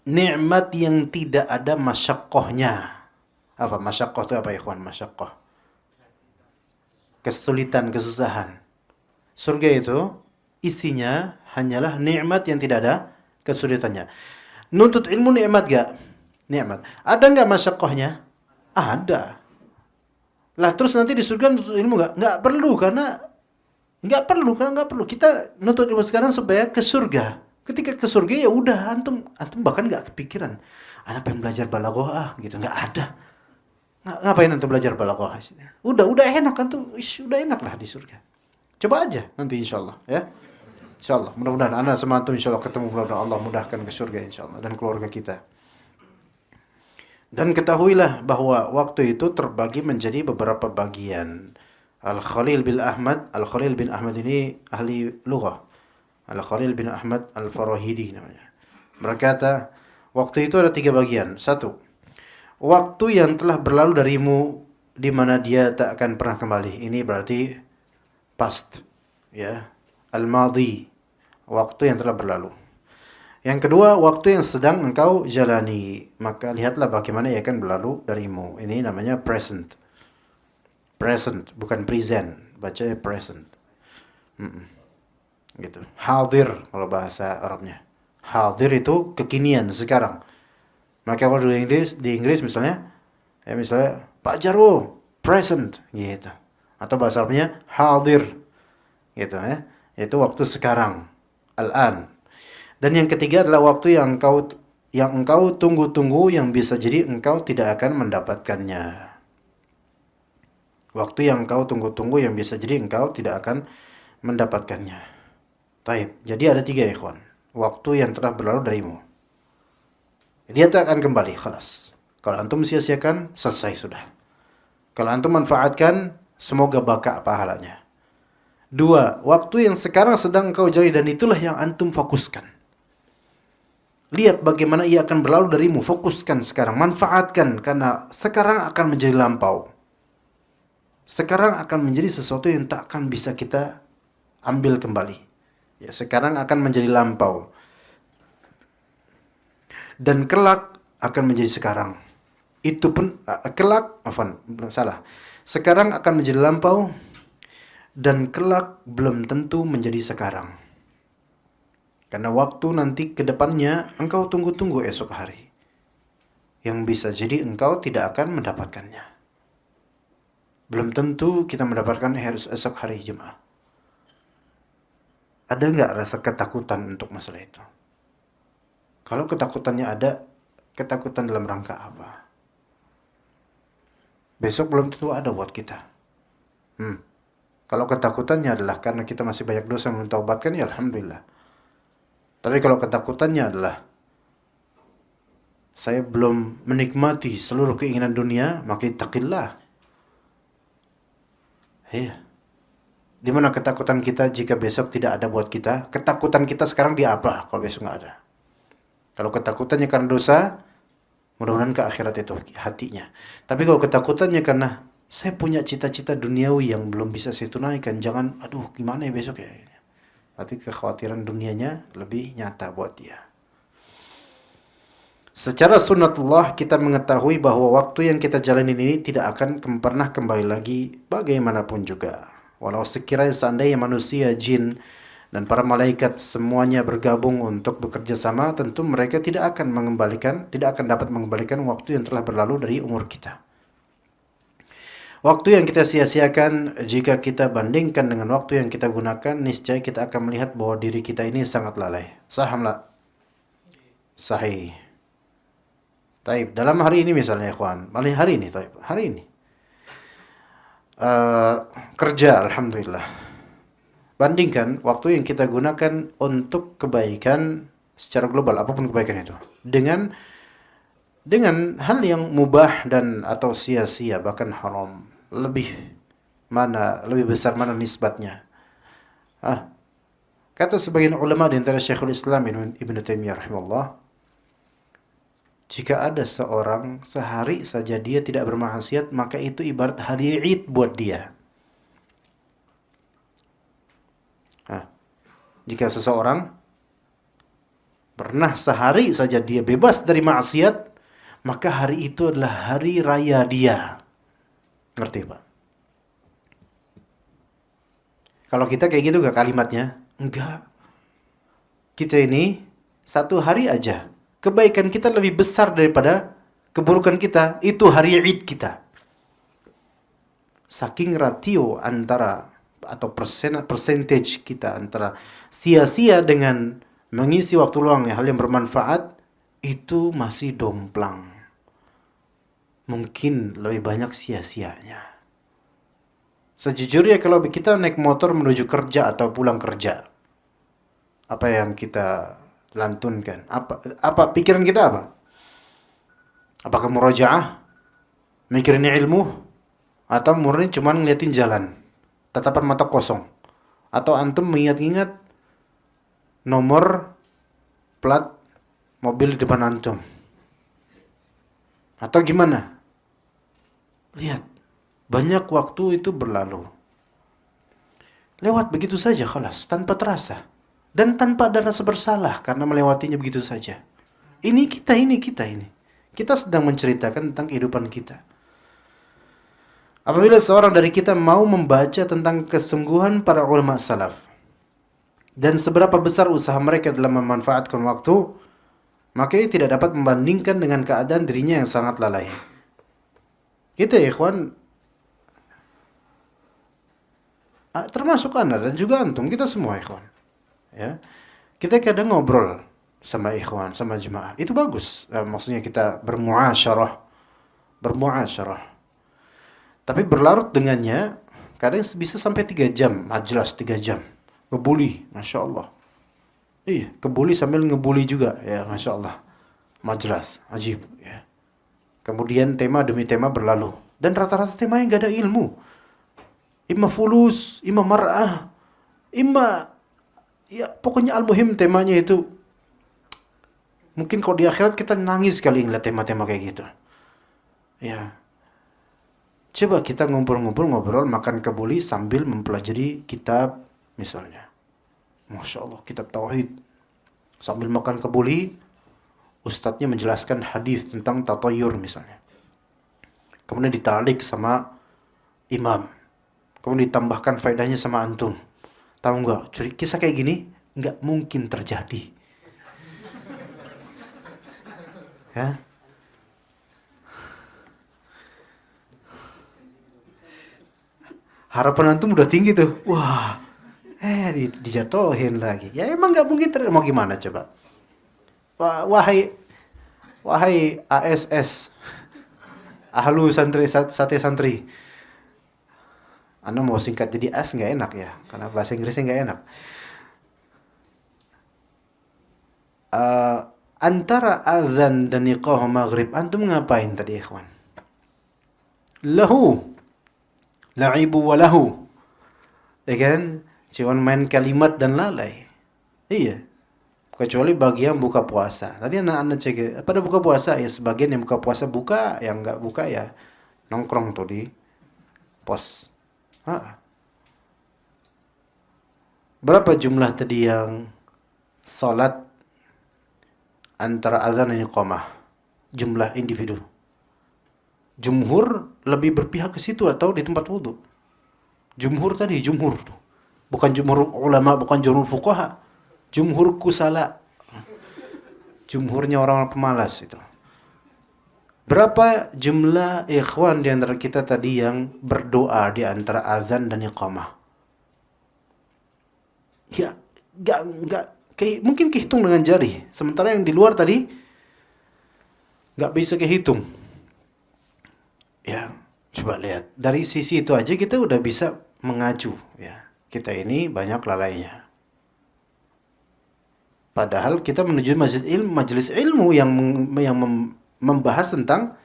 nikmat yang tidak ada masyaqqahnya. Apa masyaqqah itu apa, ikhwan? Masyaqqah, kesulitan, kesusahan. Surga itu isinya hanyalah nikmat yang tidak ada kesulitannya. Nuntut ilmu nikmat gak? Nikmat. Ada nggak masyaqqahnya? Ada. Lah terus nanti di surga nuntut ilmu gak? Nggak perlu, karena nggak perlu. Kita nuntut ilmu sekarang supaya ke surga. Ketika ke surga ya udah, antum bahkan nggak kepikiran, anak pengen belajar balaghah gitu, nggak ada. Ngapain antum belajar balaghah? Udah enak, antum udah enak lah di surga. Coba aja nanti insyaallah ya. Insyaallah, mudah-mudahan anak sama antum insyaallah ketemu, mudah-mudahan Allah mudahkan ke surga insyaallah, dan keluarga kita. Dan ketahuilah bahwa waktu itu terbagi menjadi beberapa bagian. Al-Khalil bin Ahmad ini ahli lughah. Al-Khalil bin Ahmad Al-Farahidi namanya. Berkata, waktu itu ada 3 bagian. 1, waktu yang telah berlalu darimu, di mana dia tak akan pernah kembali. Ini berarti past, ya. Al-Madi, waktu yang telah berlalu. Yang kedua, waktu yang sedang engkau jalani, maka lihatlah bagaimana ia akan berlalu darimu. Ini namanya present. Present, bukan present, bacanya present. Gitu. Hadir kalau bahasa Arabnya. Hadir itu kekinian, sekarang. Maka kalau di Inggris misalnya, misalnya Pak Jarwo present gitu. Atau bahasa Arabnya hadir gitu ya. Itu waktu sekarang, al-an. Dan yang ketiga adalah waktu yang engkau tunggu-tunggu, yang bisa jadi engkau tidak akan mendapatkannya. Waktu yang engkau tunggu-tunggu, yang bisa jadi engkau tidak akan mendapatkannya. Taib. Jadi ada 3, ikhwan. Waktu yang telah berlalu darimu. Dia tak akan kembali, khalas. Kalau antum sia-siakan, selesai sudah. Kalau antum manfaatkan, semoga baka pahalanya. 2, waktu yang sekarang sedang engkau jalani, dan itulah yang antum fokuskan. Lihat bagaimana ia akan berlalu darimu, fokuskan sekarang, manfaatkan, karena sekarang akan menjadi lampau. Sekarang akan menjadi sesuatu yang tak akan bisa kita ambil kembali. Ya, sekarang akan menjadi lampau. Dan kelak akan menjadi sekarang. Itu pun Sekarang akan menjadi lampau, dan kelak belum tentu menjadi sekarang. Karena waktu nanti ke depannya engkau tunggu-tunggu esok hari, yang bisa jadi engkau tidak akan mendapatkannya. Belum tentu kita mendapatkan esok hari Jumat. Ada nggak rasa ketakutan untuk masalah itu? Kalau ketakutannya ada, ketakutan dalam rangka apa? Besok belum tentu ada buat kita. Kalau ketakutannya adalah karena kita masih banyak dosa yang belum taubatkan, ya alhamdulillah. Tapi kalau ketakutannya adalah saya belum menikmati seluruh keinginan dunia, maka ittaqillah. Iya. Di mana ketakutan kita jika besok tidak ada buat kita? Ketakutan kita sekarang di apa kalau besok nggak ada? Kalau ketakutannya karena dosa, mudah-mudahan ke akhirat itu hatinya. Tapi kalau ketakutannya karena saya punya cita-cita duniawi yang belum bisa saya tunaikan, jangan, aduh gimana ya besok ya? Berarti kekhawatiran dunianya lebih nyata buat dia. Secara sunnatullah kita mengetahui bahwa waktu yang kita jalani ini tidak akan pernah kembali lagi bagaimanapun juga. Walau sekiranya seandainya manusia, jin, dan para malaikat semuanya bergabung untuk bekerja sama, tentu mereka tidak akan dapat mengembalikan waktu yang telah berlalu dari umur kita. Waktu yang kita sia-siakan jika kita bandingkan dengan waktu yang kita gunakan, niscaya kita akan melihat bahwa diri kita ini sangat lalai. Saham la? Sahih. Taib. Dalam hari ini misalnya, ikhwan. Hari ini, taib. Hari ini. Kerja, alhamdulillah. Bandingkan waktu yang kita gunakan untuk kebaikan secara global, apapun kebaikan itu, dengan hal yang mubah dan atau sia-sia, bahkan haram. Lebih besar mana nisbatnya? Kata sebagian ulama di antara Syekhul Islam Ibnu Taimiyah rahimahullah, jika ada seorang sehari saja dia tidak bermaksiat, maka itu ibarat hari Id buat dia. Jika seseorang pernah sehari saja dia bebas dari maksiat, maka hari itu adalah hari raya dia. Ngerti, Pak? Kalau kita kayak gitu gak kalimatnya? Enggak. Kita ini satu hari aja, kebaikan kita lebih besar daripada keburukan kita. Itu hari Id kita. Saking ratio antara atau percentage kita antara sia-sia dengan mengisi waktu luang hal yang bermanfaat, itu masih domplang. Mungkin lebih banyak sia-sianya. Sejujurnya kalau kita naik motor menuju kerja atau pulang kerja, apa yang kita lantunkan? Apa pikiran kita apa? Apakah murajaah? Mikirin ilmu? Atau murni cuman ngeliatin jalan? Tatapan mata kosong? Atau antum mengingat-ingat nomor plat mobil di depan antum? Atau gimana? Lihat, banyak waktu itu berlalu. Lewat begitu saja, khalas, tanpa terasa. Dan tanpa ada rasa bersalah karena melewatinya begitu saja. Ini kita. Kita sedang menceritakan tentang kehidupan kita. Apabila seorang dari kita mau membaca tentang kesungguhan para ulama salaf dan seberapa besar usaha mereka dalam memanfaatkan waktu, maka ia tidak dapat membandingkan dengan keadaan dirinya yang sangat lalai. Kita, ikhwan, termasuk Anda dan juga antum, kita semua, ikhwan. Ya. Kita kadang ngobrol sama ikhwan, sama jemaah. Itu bagus. Maksudnya kita bermuasyarah. Tapi berlarut dengannya, kadang bisa sampai 3 jam, majelis 3 jam. Ngebully, Masya Allah. Iya, kebuli sambil ngebully juga, ya Masya Allah. Majelis, ajib. Ya. Kemudian tema demi tema berlalu. Dan rata-rata temanya gak ada ilmu. Imma fulus, imma mar'ah, imma, ya pokoknya al-muhim temanya itu. Mungkin kalau di akhirat kita nangis kali ngeliat tema-tema kayak gitu. Ya. Coba kita ngobrol, makan kebuli sambil mempelajari kitab misalnya. Masya Allah, kitab Tauhid. Sambil makan kebuli, ustadznya menjelaskan hadis tentang tatayur misalnya. Kemudian ditalik sama imam. Kemudian ditambahkan faedahnya sama antum. Tahu nggak? Kisah kayak gini nggak mungkin terjadi. Ya. Harapan antum udah tinggi tuh. Wah, dijatuhin lagi. Ya emang nggak mungkin terjadi. Mau gimana coba? Wahai ASS, ahlu santri, sate santri. Anda mau singkat jadi as nggak enak ya, karena bahasa Inggrisnya nggak enak. Eh, Antara azan dan iqamah maghrib, antum ngapain tadi ikhwan? Lahu, la'ibu wa lahu. Ya kan? Cuma main kalimat dan lalai. Iya. Kecuali bagi yang buka puasa. Tadi anak-anak cek, pada buka puasa ya, sebagian yang buka puasa buka, yang nggak buka ya nongkrong tuh di pos. Berapa jumlah tadi yang salat antara azan dan iqamah? Jumlah individu. Jumhur lebih berpihak ke situ atau di tempat wudhu. Jumhur tadi, jumhur. Bukan jumhur ulama, bukan jumhur fuqaha. Jumhur kusala. Jumhurnya orang-orang pemalas itu. Berapa jumlah ikhwan di antara kita tadi yang berdoa di antara azan dan iqamah? Ya, mungkin kehitung dengan jari. Sementara yang di luar tadi nggak bisa kehitung. Ya, coba lihat. Dari sisi itu aja kita udah bisa mengacu. Ya, kita ini banyak lalainya. Padahal kita menuju majelis ilmu yang membahas tentang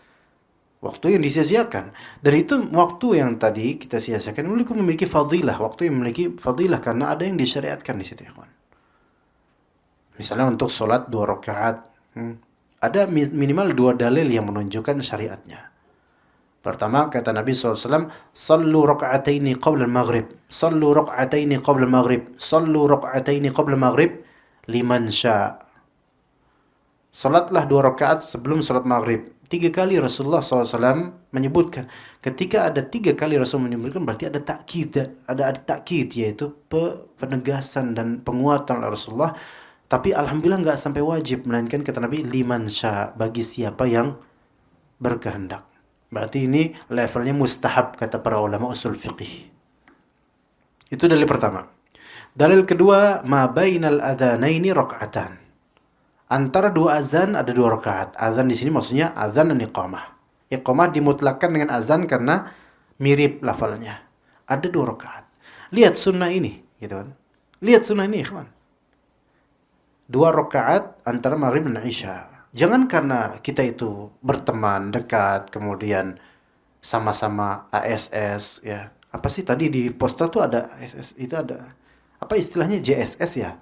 waktu yang disia-siakan. Dan itu waktu yang tadi kita sia-siakan memiliki fadilah. Waktu yang memiliki fadilah karena ada yang disyariatkan di situ, ikhwan. Misalnya untuk sholat 2 rakaat, ada minimal 2 dalil yang menunjukkan syariatnya. Pertama, kata Nabi SAW, Sallu raka'ataini qabla al-maghrib. Sallu raka'ataini qabla al-maghrib. Sallu raka'ataini qabla al-maghrib. Liman sya'. Salatlah 2 rakaat sebelum salat maghrib. 3 kali Rasulullah SAW menyebutkan. Ketika ada 3 kali Rasul menyebutkan, berarti ada takkid. Ada takkid, yaitu penegasan dan penguatan oleh Rasulullah. Tapi alhamdulillah nggak sampai wajib, melainkan kata Nabi, liman sya', bagi siapa yang berkehendak. Berarti ini levelnya mustahab, kata para ulama usul fiqih. Itu dalil pertama. Dalil kedua, ma bainal adzanaini raka'atan. Antara 2 azan ada 2 rakaat. Azan di sini maksudnya azan dan iqamah. Iqamah dimutlakkan dengan azan karena mirip lafalnya. Ada 2 rakaat. Lihat sunnah ini, gitu kan? Lihat sunnah ini, ikhwan. 2 rakaat antara maghrib dan isya. Jangan karena kita itu berteman dekat, kemudian sama-sama ASS, ya. Apa sih tadi di poster tuh ada ASS, itu ada apa istilahnya, JSS ya?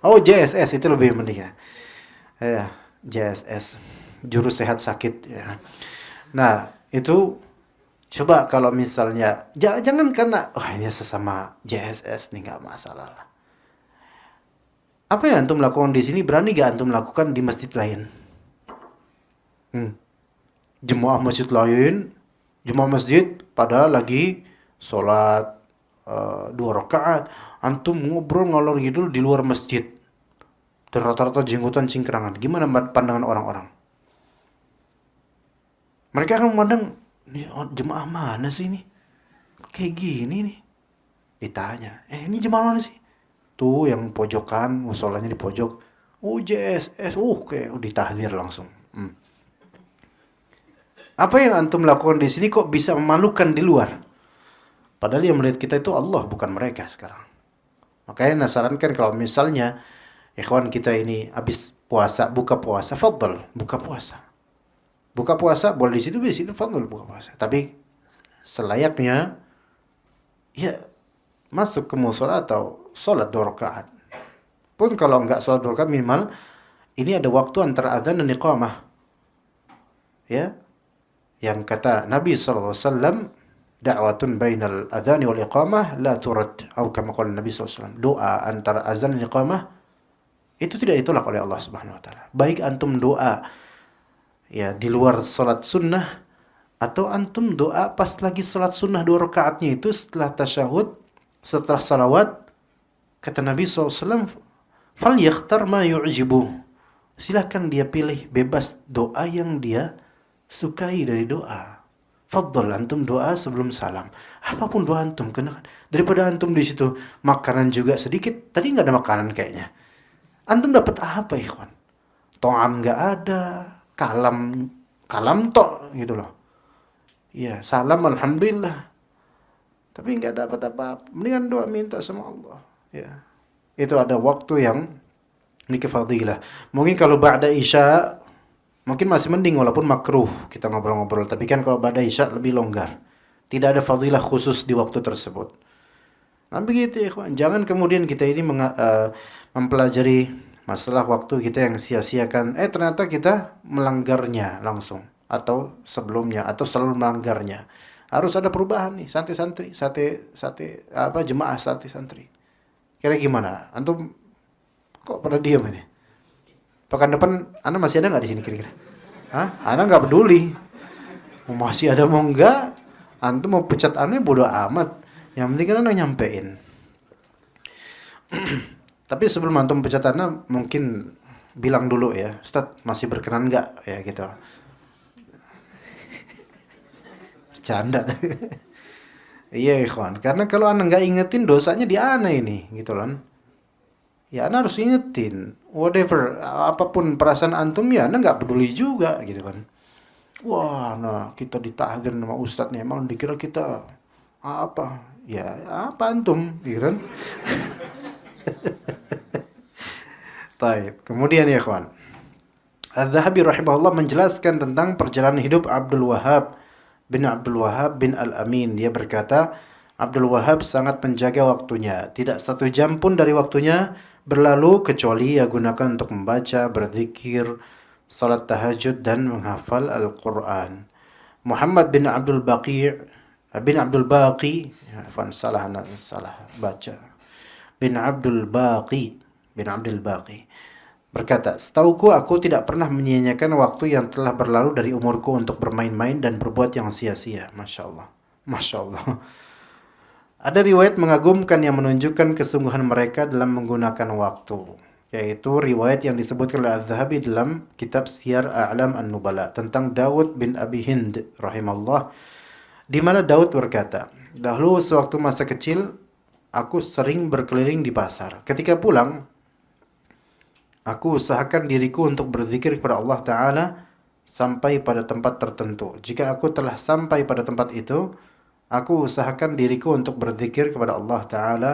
Oh, JSS itu lebih mending ya. Ya, JSS, juru sehat sakit ya. Nah, itu coba kalau misalnya jangan karena ini sesama JSS nih, nggak masalah lah. Apa yang antum lakukan di sini berani gak antum lakukan di masjid lain? Jemaah masjid lain, jemaah masjid pada lagi sholat 2 rakaat, antum ngobrol ngalor ngidul di luar masjid. Dan rata-rata jenggotan cingkrangan. Gimana pandangan orang-orang? Mereka akan memandang, ini jemaah mana sih ini? Kayak gini nih. Ditanya, ini jemaah mana sih? Tuh yang pojokan, musolanya di pojok. Oh, JSS, kayak ditahdir langsung. Apa yang antum lakukan di sini kok bisa memalukan di luar? Padahal yang melihat kita itu Allah, bukan mereka sekarang. Makanya nasarankan kalau misalnya ikhwan kita ini habis puasa, buka puasa, fadl, buka puasa. Buka puasa boleh di sini fadl buka puasa. Tapi selayaknya ya masuk ke musola atau sholat 2 rakaat. Pun kalau enggak sholat 2 rakaat, minimal ini ada waktu antara azan dan iqamah. Ya. Yang kata Nabi SAW, da'watun bainal azani wal iqamah la turad, atau kama qala Nabi SAW, doa antara azan dan iqamah itu tidak ditolak oleh Allah Subhanahu wa taala. Baik antum doa ya di luar salat sunnah atau antum doa pas lagi salat sunnah 2 rakaatnya itu setelah tasyahud, setelah salawat, kata Nabi SAW, falyakhtar ma yu'jibuh. Silakan dia pilih bebas doa yang dia sukai dari doa. Fadl antum doa sebelum salam. Apapun doa antum, kena daripada antum di situ makanan juga sedikit. Tadi nggak ada makanan kayaknya. Antum dapat apa, ikhwan? To'am nggak ada, kalam tok gitu loh. Ya, salam alhamdulillah. tapi nggak dapat apa-apa. Mendingan doa minta sama Allah. Ya, itu ada waktu yang ini fadilah. Mungkin kalau ba'da isya mungkin masih mending walaupun makruh kita ngobrol-ngobrol. Tapi kan kalau ba'da isya lebih longgar. Tidak ada fadilah khusus di waktu tersebut. Nah begitu ya ikhwan. Jangan kemudian kita ini mempelajari masalah waktu kita yang sia-siakan. Ternyata kita melanggarnya langsung. Atau sebelumnya. Atau selalu melanggarnya. Harus ada perubahan nih. Santri-santri. Jemaah santri-santri. Kira gimana? Antum kok pada diam ini? Pekan depan Anda masih ada nggak di sini kira-kira? Hah? Anda nggak peduli. Masih ada mau enggak? Antum mau pecat Anda bodo amat. Yang penting kan Anda nyampein. Tapi sebelum antum pecat Anda mungkin bilang dulu ya, Ustaz masih berkenan nggak ya gitu. Bercanda. Iya ikhwan, karena kalau Anda nggak ingetin dosanya di Anda ini gitu kan. Ya Anda harus ingetin, whatever, apapun perasaan antum ya Anda nggak peduli juga gitu kan. Wah, nah kita ditahdir sama Ustadz nih, emang dikira kita apa? Ya apa antum, gitu kan? Taib. Kemudian ya ikhwan, Az-Zahabi rahimahullah menjelaskan tentang perjalanan hidup Abdul Wahhab bin Al-Amin. Dia berkata, Abdul Wahhab sangat menjaga waktunya. Tidak satu jam pun dari waktunya berlalu kecuali ia gunakan untuk membaca, berzikir, salat tahajud dan menghafal Al-Quran. Muhammad bin Abdul Baqi, salah baca. Bin Abdul Baqi berkata, setauku aku tidak pernah menyia-nyiakan waktu yang telah berlalu dari umurku untuk bermain-main dan berbuat yang sia-sia. Masya Allah. Masya Allah. Ada riwayat mengagumkan yang menunjukkan kesungguhan mereka dalam menggunakan waktu. Yaitu riwayat yang disebutkan oleh Az-Zahabi dalam kitab Siyar A'lam An-Nubala tentang Daud bin Abi Hind rahimahullah. Di mana Daud berkata, dahulu sewaktu masa kecil, aku sering berkeliling di pasar. Ketika pulang, aku usahakan diriku untuk berzikir kepada Allah Ta'ala sampai pada tempat tertentu. Jika aku telah sampai pada tempat itu, aku usahakan diriku untuk berzikir kepada Allah Ta'ala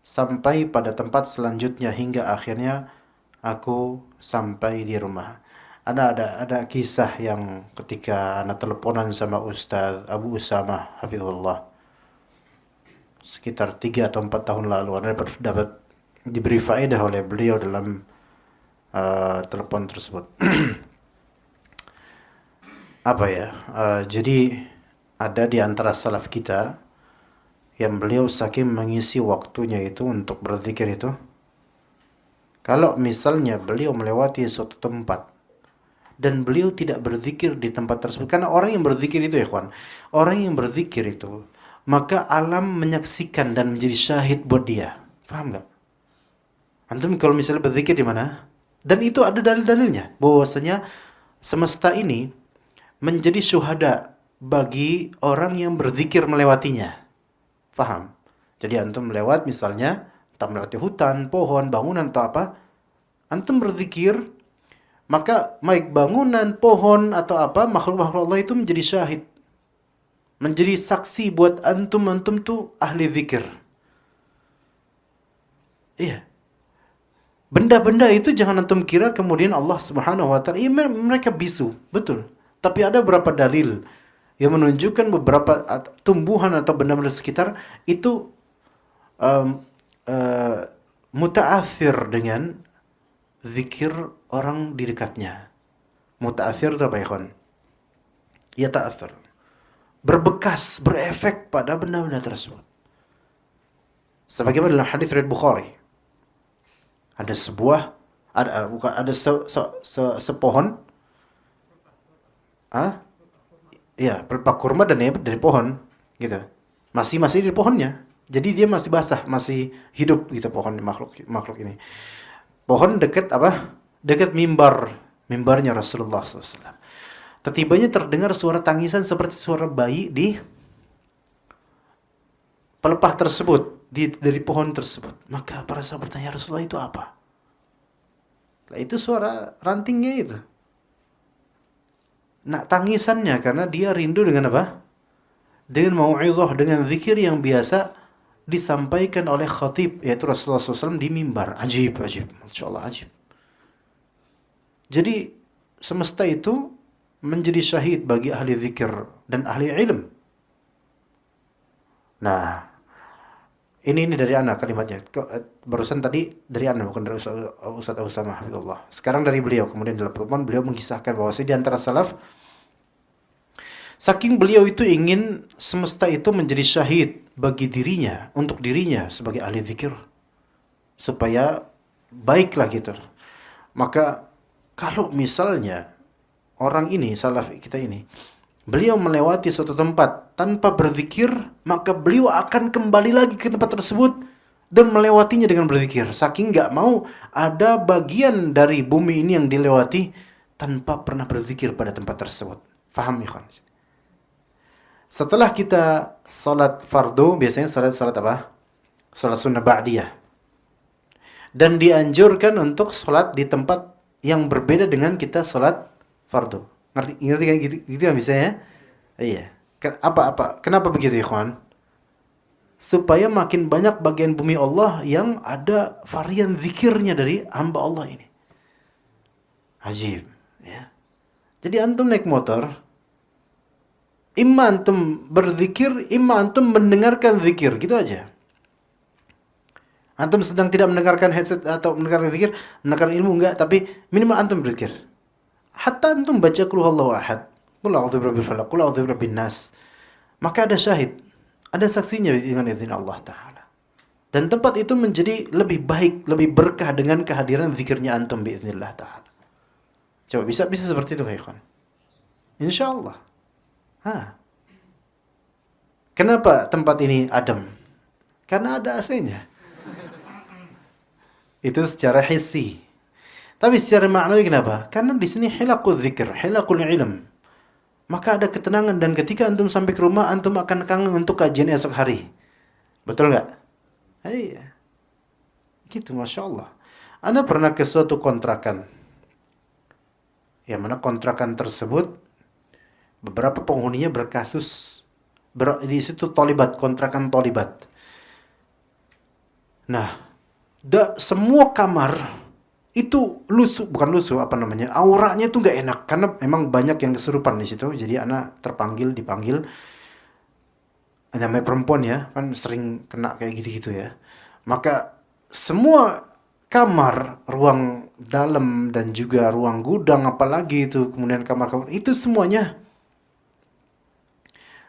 sampai pada tempat selanjutnya hingga akhirnya aku sampai di rumah. Ada kisah yang ketika anak teleponan sama Ustaz Abu Usama hafizullah sekitar 3 atau 4 tahun lalu, Anda dapat diberi faedah oleh beliau dalam telepon tersebut. Jadi ada di antara salaf kita yang beliau saking mengisi waktunya itu untuk berzikir itu, kalau misalnya beliau melewati suatu tempat dan beliau tidak berzikir di tempat tersebut, karena orang yang berzikir itu ya kawan, orang yang berzikir itu maka alam menyaksikan dan menjadi syahid buat dia. Paham nggak? Antum kalau misalnya berzikir di mana? Dan itu ada dalil-dalilnya bahwasanya semesta ini menjadi syuhada bagi orang yang berzikir melewatinya. Paham? Jadi antum melewat misalnya, entah melewati hutan, pohon, bangunan atau apa, antum berzikir, maka baik bangunan, pohon atau apa, makhluk-makhluk Allah itu menjadi syahid. Menjadi saksi buat antum tuh ahli zikir. Iya. Benda-benda itu jangan antum kira kemudian Allah Subhanahu wa taala, mereka bisu, betul. Tapi ada beberapa dalil yang menunjukkan beberapa tumbuhan atau benda-benda sekitar itu muta'athir dengan zikir orang di dekatnya. Muta'athir itu apa ya kawan? Ya ta'athir. Berbekas, berefek pada benda-benda tersebut. Sebagaimana dalam hadis riwayat Bukhari. Ada sepohon, ya, pelepah kurma dan dari pohon, gitu. Masih di pohonnya. Jadi dia masih basah, masih hidup gitu pohon makhluk ini. Pohon dekat apa? Dekat mimbarnya Rasulullah SAW. Tetibanya terdengar suara tangisan seperti suara bayi di pelepah tersebut, dari pohon tersebut. Maka para sahabat bertanya, Rasulullah itu apa? Nah, itu suara rantingnya itu. Nah, tangisannya karena dia rindu dengan apa? dengan mau'izah, dengan zikir yang biasa disampaikan oleh khatib, yaitu Rasulullah SAW di mimbar. Ajib, Masya Allah, ajib. Jadi semesta itu menjadi syahid bagi ahli zikir dan ahli ilm. Nah, ini dari ana kalimatnya. Barusan tadi dari ana, bukan dari Ustaz Usama hafizullah. Sekarang dari beliau. Kemudian dalam pertemuan beliau mengisahkan bahwa di antara salaf, saking beliau itu ingin semesta itu menjadi syahid bagi dirinya, untuk dirinya sebagai ahli zikir, supaya baiklah gitu. Maka kalau misalnya orang ini, salaf kita ini, beliau melewati suatu tempat tanpa berzikir, maka beliau akan kembali lagi ke tempat tersebut dan melewatinya dengan berzikir. Saking nggak mau ada bagian dari bumi ini yang dilewati tanpa pernah berzikir pada tempat tersebut. Faham ya, kawan? Setelah kita salat fardu, biasanya salat apa? Salat sunnah ba'diyah. Dan dianjurkan untuk salat di tempat yang berbeda dengan kita salat fardu. Ngerti kan gitu kan bisa ya? Iya. Kenapa begitu ya, kawan? Supaya makin banyak bagian bumi Allah yang ada varian zikirnya dari hamba Allah ini. Ajib, ya. Jadi antum naik motor, imma antum berzikir, imma antum mendengarkan zikir, gitu aja. Antum sedang tidak mendengarkan headset atau mendengarkan zikir, mendengarkan ilmu enggak, tapi minimal antum berzikir. Hatta antum baca qul huwallahu ahad, qul a'udzu birabbil falaq, qul a'udzu birabbin nas, maka ada syahid, ada saksinya dengan izin Allah Ta'ala. Dan tempat itu menjadi lebih baik, lebih berkah dengan kehadiran zikirnya antum biiznillah Ta'ala. Coba bisa seperti itu, kawan. Insyaallah. Kenapa tempat ini adem? Karena ada AC-nya. Itu secara hissi. Tapi secara maknawi kenapa? Karena di sini hilaqul dzikr, hilaqul ilm. Maka ada ketenangan, dan ketika antum sampai ke rumah, antum akan kangen untuk kajian esok hari. Betul nggak? Iya. Gitu, Masya Allah. Anda pernah ke suatu kontrakan, yang mana kontrakan tersebut beberapa penghuninya berkasus, di situ tolibat, kontrakan tolibat. Nah, semua kamar itu auranya itu nggak enak, karena memang banyak yang kesurupan di situ. Jadi anak dipanggil, namanya perempuan ya, kan sering kena kayak gitu-gitu ya. Maka semua kamar, ruang dalam dan juga ruang gudang, apalagi itu, kemudian kamar itu semuanya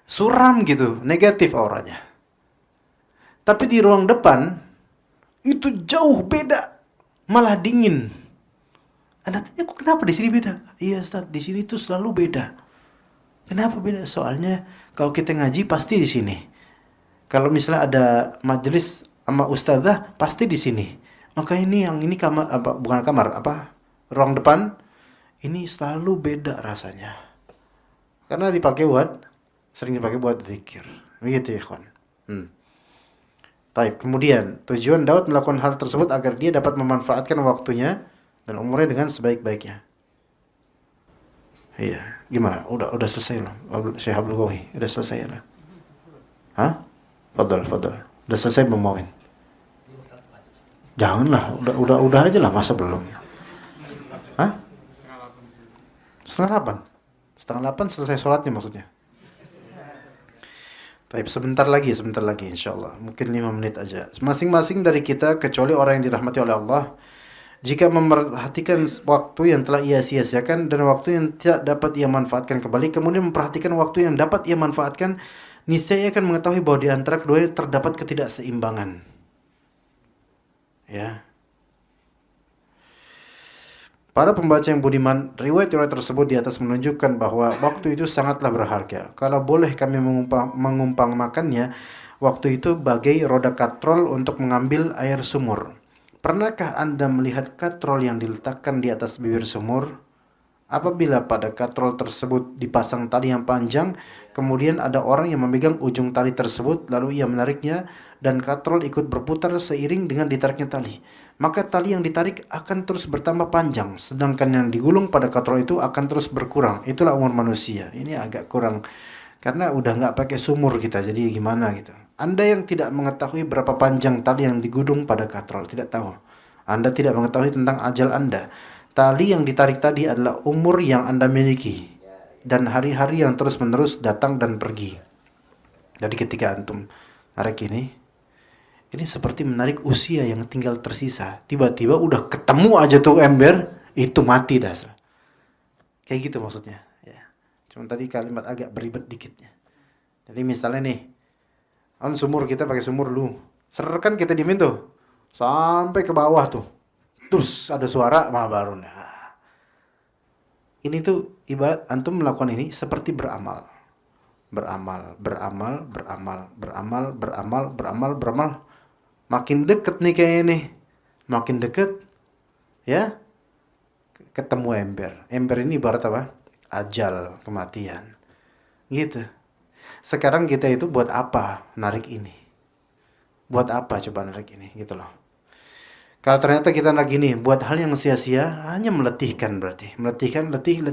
suram gitu, negatif auranya. Tapi di ruang depan itu jauh beda, malah dingin. Anda tanya, kok kenapa di sini beda? Iya Ustaz, di sini tuh selalu beda. Kenapa beda? Soalnya kalau kita ngaji pasti di sini. Kalau misalnya ada majelis sama ustazah pasti di sini. Maka ini kamar ruang depan ini selalu beda rasanya. Karena sering dipakai buat zikir. Begitu ya, kawan. Baik, kemudian tujuan Daud melakukan hal tersebut agar dia dapat memanfaatkan waktunya dan umurnya dengan sebaik-baiknya. Iya, gimana? Udah selesai loh, Syekh Abdul Qawi. Udah selesai lah. Hah? Fadal. Udah selesai memauin. Janganlah, udah aja lah, masa belum? Hah? Setengah 8 selesai sholatnya maksudnya. Tapi sebentar lagi insyaallah. Mungkin 5 menit aja. Masing-masing dari kita, kecuali orang yang dirahmati oleh Allah, jika memperhatikan waktu yang telah ia sia-siakan dan waktu yang tidak dapat ia manfaatkan kembali, kemudian memperhatikan waktu yang dapat ia manfaatkan, niscaya ia akan mengetahui bahwa di antara keduanya terdapat ketidakseimbangan. Ya. Para pembaca yang budiman, riwayat-riwayat tersebut di atas menunjukkan bahwa waktu itu sangatlah berharga. Kalau boleh kami mengumpamakannya, waktu itu bagai roda katrol untuk mengambil air sumur. Pernahkah Anda melihat katrol yang diletakkan di atas bibir sumur? Apabila pada katrol tersebut dipasang tali yang panjang, kemudian ada orang yang memegang ujung tali tersebut, lalu ia menariknya, dan katrol ikut berputar seiring dengan ditariknya tali. Maka tali yang ditarik akan terus bertambah panjang, sedangkan yang digulung pada katrol itu akan terus berkurang. Itulah umur manusia. Ini agak kurang Karena udah nggak pakai sumur kita, jadi gimana gitu. Anda yang tidak mengetahui berapa panjang tali yang digudung pada katrol, tidak tahu. Anda tidak mengetahui tentang ajal Anda. Tali yang ditarik tadi adalah umur yang Anda miliki. Dan hari-hari yang terus-menerus datang dan pergi. Jadi ketika antum narik ini seperti menarik usia yang tinggal tersisa. Tiba-tiba udah ketemu aja tuh ember, itu mati dasar. Kayak gitu maksudnya. Ya. Cuma tadi kalimat agak beribet dikitnya. Jadi misalnya nih, sumur kita pakai sumur dulu. Kan kita diemin tuh. Sampai ke bawah tuh. Terus ada suara, baru. Nah. Ini tuh ibarat antum melakukan ini seperti beramal. Beramal. Makin deket nih kayaknya nih. Makin deket, ya, ketemu ember. Ember ini ibarat apa? Ajal, kematian. Gitu. Sekarang kita itu buat apa narik ini? Buat apa coba narik ini? Gitu loh. Kalau ternyata kita narik ini buat hal yang sia-sia, hanya meletihkan berarti. Meletihkan, letih.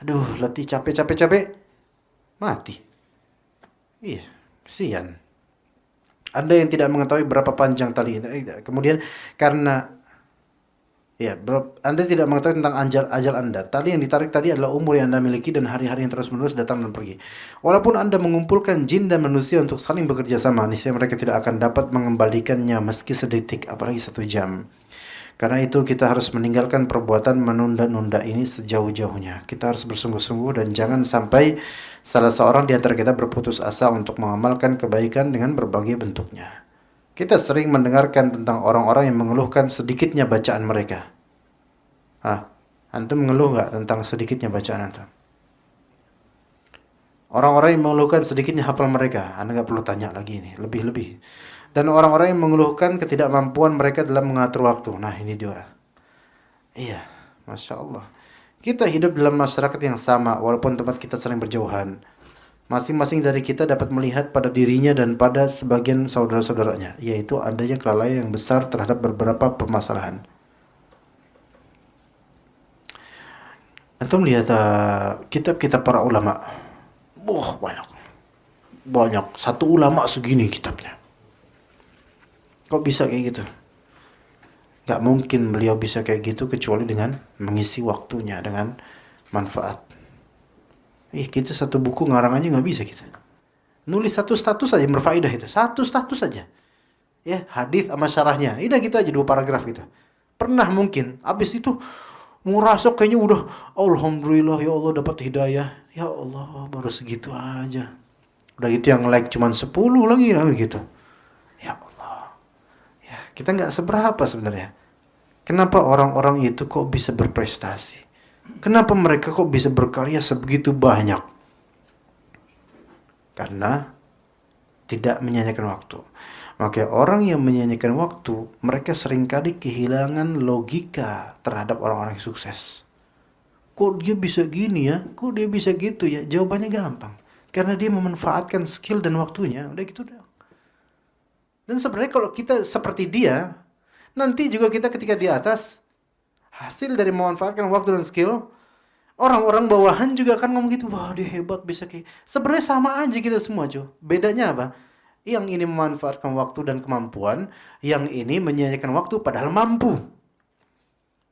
Aduh, letih, capek. Mati. Iya, kesian. Anda yang tidak mengetahui berapa panjang tali ini. Kemudian karena Anda tidak mengetahui tentang ajal Anda. Tali yang ditarik tadi adalah umur yang Anda miliki dan hari-hari yang terus-menerus datang dan pergi. Walaupun Anda mengumpulkan jin dan manusia untuk saling bekerja sama, niscaya mereka tidak akan dapat mengembalikannya meski sedetik, apalagi 1 jam. Karena itu kita harus meninggalkan perbuatan menunda-nunda ini sejauh-jauhnya. Kita harus bersungguh-sungguh dan jangan sampai salah seorang di antara kita berputus asa untuk mengamalkan kebaikan dengan berbagai bentuknya. Kita sering mendengarkan tentang orang-orang yang mengeluhkan sedikitnya bacaan mereka. Antum mengeluh nggak tentang sedikitnya bacaan antum? Orang-orang yang mengeluhkan sedikitnya hafal mereka, Anda nggak perlu tanya lagi ini, lebih-lebih. Dan orang-orang yang mengeluhkan ketidakmampuan mereka dalam mengatur waktu. Nah ini dia. Iya, Masya Allah. Kita hidup dalam masyarakat yang sama, walaupun tempat kita saling berjauhan. Masing-masing dari kita dapat melihat pada dirinya dan pada sebagian saudara-saudaranya, yaitu adanya kelalaian yang besar terhadap beberapa permasalahan. Antum lihat kitab-kitab para ulama. Banyak. Satu ulama segini kitabnya. Kok bisa kayak gitu? Gak mungkin beliau bisa kayak gitu kecuali dengan mengisi waktunya dengan manfaat. Kita satu buku ngarang aja gak bisa kita. Nulis satu status aja berfaedah itu. Satu status aja. Ya, hadis sama syarahnya. Udah gitu aja 2 paragraf gitu. Pernah mungkin. Abis itu ngerasa kayaknya udah alhamdulillah ya Allah dapat hidayah. Ya Allah baru segitu aja. Udah gitu yang like cuman 10 lagi gitu. Ya Allah. Ya, kita gak seberapa sebenarnya. Kenapa orang-orang itu kok bisa berprestasi? Kenapa mereka kok bisa berkarya sebegitu banyak? Karena tidak menyanyikan waktu. Maka orang yang menyanyikan waktu, mereka seringkali kehilangan logika terhadap orang-orang yang sukses. Kok dia bisa gini ya? Kok dia bisa gitu ya? Jawabannya gampang. Karena dia memanfaatkan skill dan waktunya. Udah gitu dong. Dan sebenarnya kalau kita seperti dia, nanti juga kita ketika di atas, hasil dari memanfaatkan waktu dan skill, orang-orang bawahan juga akan ngomong gitu, wah dia hebat bisa kayak. Sebenarnya sama aja kita semua, Jo. Bedanya apa? Yang ini memanfaatkan waktu dan kemampuan, yang ini menyanyikan waktu padahal mampu.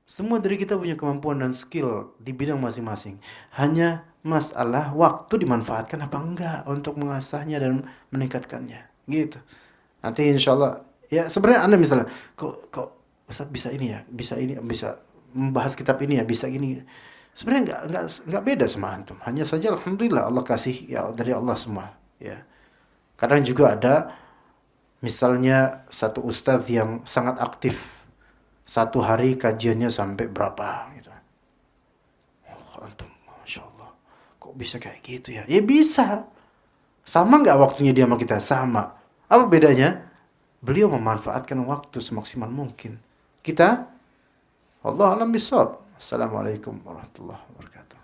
Semua dari kita punya kemampuan dan skill di bidang masing-masing. Hanya masalah waktu dimanfaatkan apa enggak untuk mengasahnya dan meningkatkannya. Gitu. Nanti insya Allah, ya sebenarnya Anda misalnya, kok Ustaz bisa ini ya, bisa membahas kitab ini ya, bisa gini. Sebenarnya enggak beda sama antum. Hanya saja alhamdulillah Allah kasih ya dari Allah semua, ya. Kadang juga ada misalnya satu ustadz yang sangat aktif. Satu hari kajiannya sampai berapa gitu. Oh, antum Masya Allah, kok bisa kayak gitu ya? Ya bisa. Sama nggak waktunya dia sama kita? Sama. Apa bedanya? Beliau memanfaatkan waktu semaksimal mungkin. Kita, Allah alam bisawab. Assalamualaikum warahmatullahi wabarakatuh.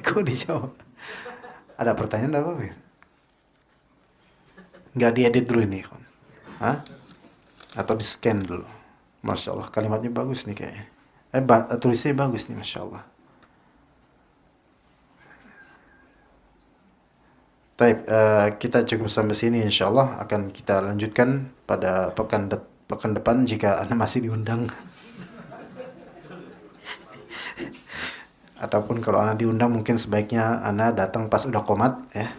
Kok dijawab? Ada pertanyaan apa? Nggak diedit dulu ini, kan? Hah? Atau di scan dulu? Masya Allah, kalimatnya bagus nih kayaknya. Tulisnya bagus nih, Masya Allah. Baik, kita cukup sampai sini insyaallah, akan kita lanjutkan pada pekan depan jika Anda masih diundang. Ataupun kalau Anda diundang mungkin sebaiknya Anda datang pas udah komat ya.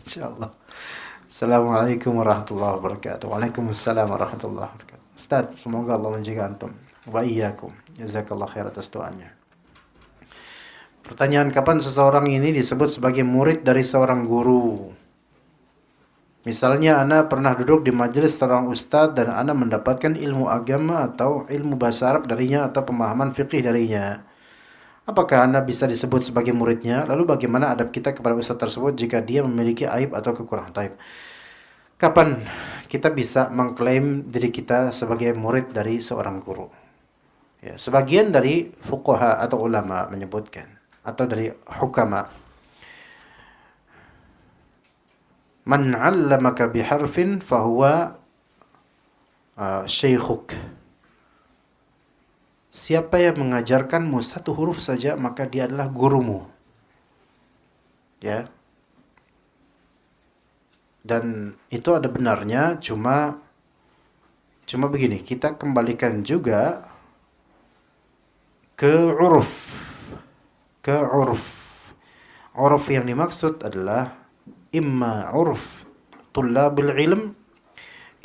Insyaallah. Assalamualaikum warahmatullahi wabarakatuh. Waalaikumsalam warahmatullahi wabarakatuh. Ustaz, semoga Allah menjaga antum wa iyyakum. Jazakallah khair atas doanya. Pertanyaan, kapan seseorang ini disebut sebagai murid dari seorang guru? Misalnya Anda pernah duduk di majelis seorang ustadz dan Anda mendapatkan ilmu agama atau ilmu bahasa Arab darinya atau pemahaman fikih darinya. Apakah Anda bisa disebut sebagai muridnya? Lalu bagaimana adab kita kepada ustadz tersebut jika dia memiliki aib atau kekurangan? Taib. Kapan kita bisa mengklaim diri kita sebagai murid dari seorang guru? Ya, sebagian dari fuqaha atau ulama menyebutkan, atau dari hukama, man 'allamaka biharfin fahuwa syaikhuk. Siapa yang mengajarkanmu satu huruf saja maka dia adalah gurumu. Ya. Dan itu ada benarnya, cuma begini, kita kembalikan juga ke uruf. Uruf yang dimaksud adalah imma uruf tullabil ilm,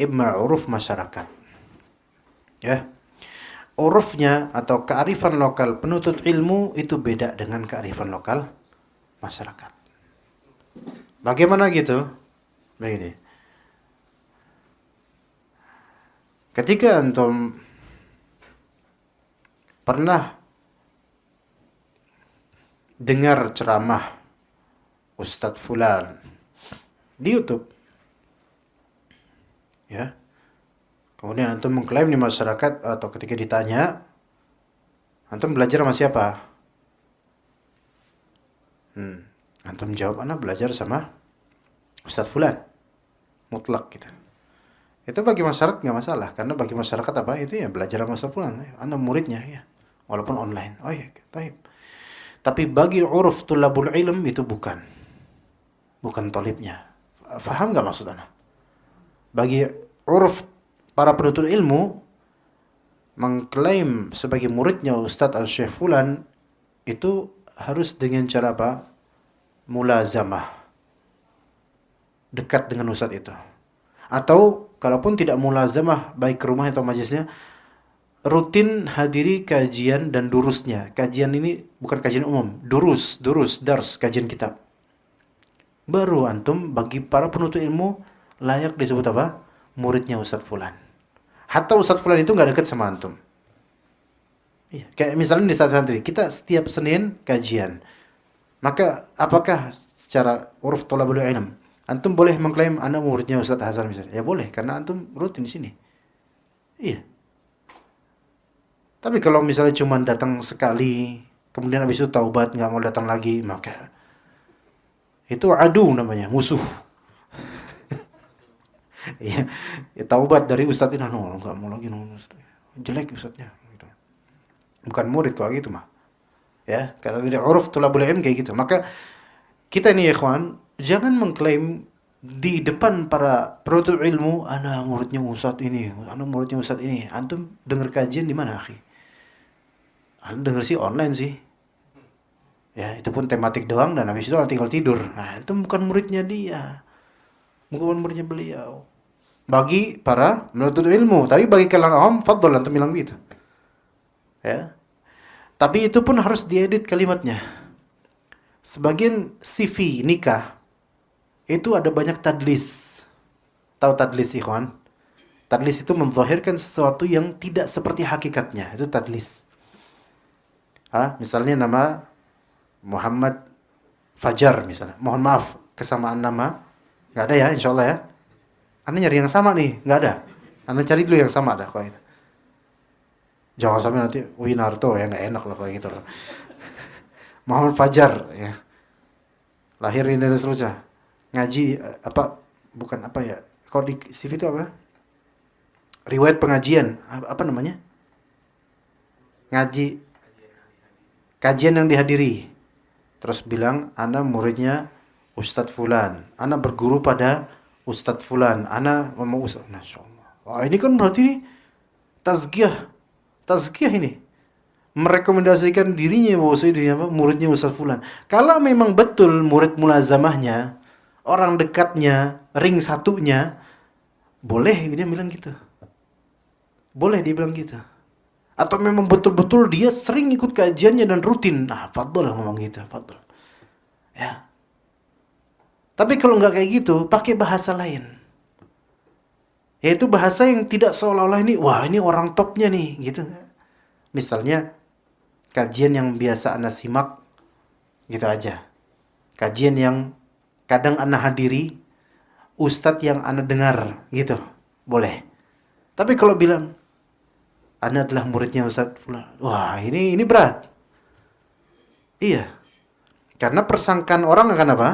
imma uruf masyarakat. Ya. Urufnya atau kearifan lokal penuntut ilmu itu beda dengan kearifan lokal masyarakat. Bagaimana gitu? Begini. Ketika antum pernah dengar ceramah Ustadz Fulan di YouTube, ya, kemudian antum mengklaim di masyarakat atau ketika ditanya, antum belajar sama siapa? Antum jawab, anak belajar sama Ustadz Fulan, mutlak gitu. Itu bagi masyarakat nggak masalah, karena bagi masyarakat apa? Itu ya belajar sama Ustadz Fulan, anda muridnya ya, walaupun online. Oh iya, baik. Tapi bagi uruf tulabul ilm itu bukan tolibnya. Faham nggak maksud anda? Bagi uruf para penuntut ilmu, mengklaim sebagai muridnya Ustadz al-Syekh Fulan itu harus dengan cara apa? Mulazamah, dekat dengan Ustadz itu. Atau kalaupun tidak mulazamah, baik ke rumah atau majelisnya, rutin hadiri kajian dan durusnya. Kajian ini bukan kajian umum, dars, kajian kitab. Baru antum bagi para penuntut ilmu layak disebut apa? Muridnya Ustadz Fulan. Hatta Ustadz Fulan itu nggak dekat sama antum. Iya, kayak misalnya di saat santri, kita setiap Senin kajian. Maka apakah secara uruf thalabul ilm antum boleh mengklaim anda muridnya Ustadz Hasan misalnya? Ya boleh, karena antum rutin di sini. Iya. Tapi kalau misalnya cuma datang sekali, kemudian habis itu taubat nggak mau datang lagi, maka itu adu namanya, musuh. Iya, ya, taubat dari Ustadz ini, nggak mau lagi, jelek Ustadznya. Gitu. Bukan murid kalau gitu mah. Ya, kalau tidak uruf thalabul ilm kayak gitu. Maka kita ini ya ikhwan, jangan mengklaim di depan para penuntut ilmu, ana muridnya Ustadz ini, ana muridnya Ustadz ini. Antum dengar kajian di mana, akhi? Anda dengar sih online sih. Ya, itu pun tematik doang dan habis itu orang tinggal tidur. Nah, itu bukan muridnya dia. Bukan muridnya beliau. Bagi para penuntut ilmu, tapi bagi kalangan awam, fadhol antum bilang gitu. Ya. Tapi itu pun harus diedit kalimatnya. Sebagian CV nikah itu ada banyak tadlis. Tahu tadlis, ikhwan? Tadlis itu menzahirkan sesuatu yang tidak seperti hakikatnya. Itu tadlis. Misalnya nama Muhammad Fajar misalnya. Mohon maaf, kesamaan nama nggak ada ya, insyaallah ya. Anda nyari yang sama nih, nggak ada. Anda cari dulu yang sama, ada kok itu. Jangan sampai nanti Winarto ya, nggak enak loh kayak gitu loh. Muhammad Fajar ya. Lahir ini dan seterusnya. Ngaji bukan apa ya? Kalau di CV itu apa? Riwayat pengajian, apa namanya? Ngaji. Kajian yang dihadiri. terus bilang ana muridnya Ustadz Fulan, ana berguru pada Ustadz Fulan, ana mau Ustadz. Masya Allah. Wah, ini kan berarti ini tazkiyah ini. Merekomendasikan dirinya bahwa dia muridnya Ustadz Fulan. Kalau memang betul murid mulazamahnya, orang dekatnya, ring satunya, boleh dia bilang gitu. Boleh dia bilang gitu. Atau memang betul-betul dia sering ikut kajiannya dan rutin. Nah, fadl ngomong gitu, fadl. Ya. Tapi kalau nggak kayak gitu, pakai bahasa lain. Yaitu bahasa yang tidak seolah-olah ini, wah ini orang topnya nih, gitu. Misalnya, kajian yang biasa Anda simak, gitu aja. Kajian yang kadang Anda hadiri, ustadz yang Anda dengar, gitu. Boleh. Tapi kalau bilang, Anda adalah muridnya Ustadz Fulan, wah ini berat. Iya. Karena persangkaan orang akan apa?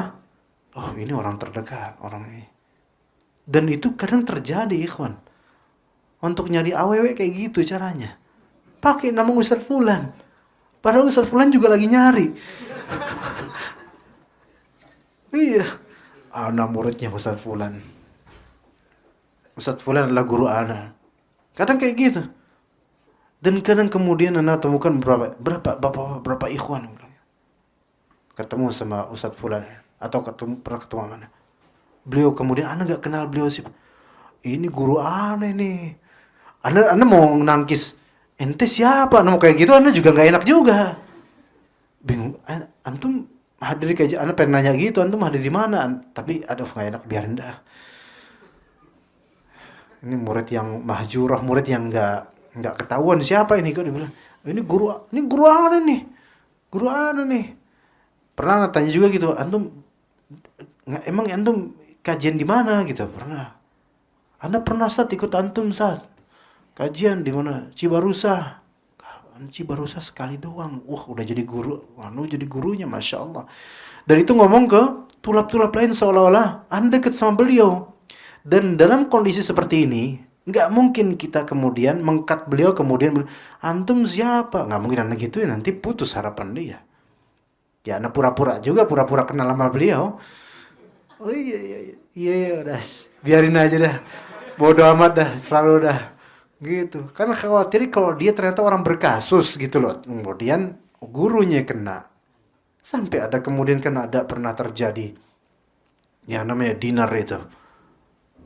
Oh ini orang terdekat, orang ini. Dan itu kadang terjadi, ikhwan. Untuk nyari awewe kayak gitu caranya. Pakai nama Ustadz Fulan. Padahal Ustadz Fulan juga lagi nyari. Iya. Ana muridnya Ustadz Fulan. Ustadz Fulan adalah guru ana. Kadang kayak gitu. Dan kadang kemudian ana temukan berapa ikhwan. Ketemu sama Ustadz Fulan. Atau pernah ketemu mana. Beliau kemudian, ana gak kenal beliau sih. Ini guru ana nih. Ana mau nangkis. Ente siapa? Ana mau kayak gitu, ana juga gak enak juga. Bingung. Antum hadir kajian, ana pengen nanya gitu. Antum hadir di mana? Tapi aduh gak enak, biarin dah. Ini murid yang mahjurah, murid yang gak ketahuan siapa ini. Kok dibilang, ini guru ana nih. Guru ana nih. Pernah ana tanya juga gitu. Emang antum kajian di mana gitu? Pernah. Anda pernah Ustaz ikut antum Ustaz? Kajian di mana? Cibarusa. Cibarusa sekali doang. Wah, udah jadi guru. Jadi gurunya, Masya Allah. Dan itu ngomong ke tulap-tulap lain seolah-olah Anda dekat sama beliau. Dan dalam kondisi seperti ini, nggak mungkin kita kemudian mengkat beliau kemudian antum siapa? Nggak mungkin Anda gitu ya, nanti putus harapan dia. Ya, Anda pura-pura kenal sama beliau. Oh iya, udah biarin aja dah, bodo amat dah, selalu dah, gitu. Kan khawatir kalau dia ternyata orang berkasus gitu loh, kemudian gurunya kena, sampai ada kemudian kan ada pernah terjadi, yang namanya dinar itu,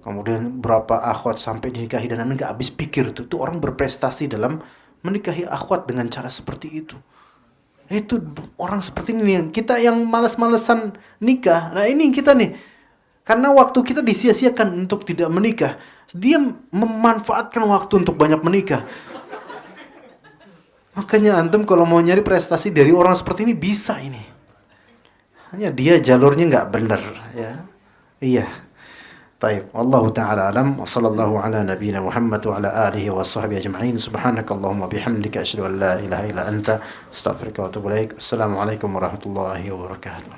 kemudian berapa akhwat sampai dinikahi dan anda nggak habis pikir tuh orang berprestasi dalam menikahi akhwat dengan cara seperti itu. Itu orang seperti ini yang kita yang malas-malesan nikah. Nah ini kita nih, karena waktu kita disia-siakan untuk tidak menikah, dia memanfaatkan waktu untuk banyak menikah. Makanya antum kalau mau nyari prestasi dari orang seperti ini bisa ini. Hanya dia jalurnya nggak benar, ya. Iya. Baik, wallahu ta'ala alam wa sallallahu ala nabiyyina Muhammad wa ala alihi wa sahbihi ajma'in. Subhanakallahumma bihamdika asyhadu an la ilaha illa anta astaghfiruka wa atubu ilaik. Assalamualaikum warahmatullahi wabarakatuh.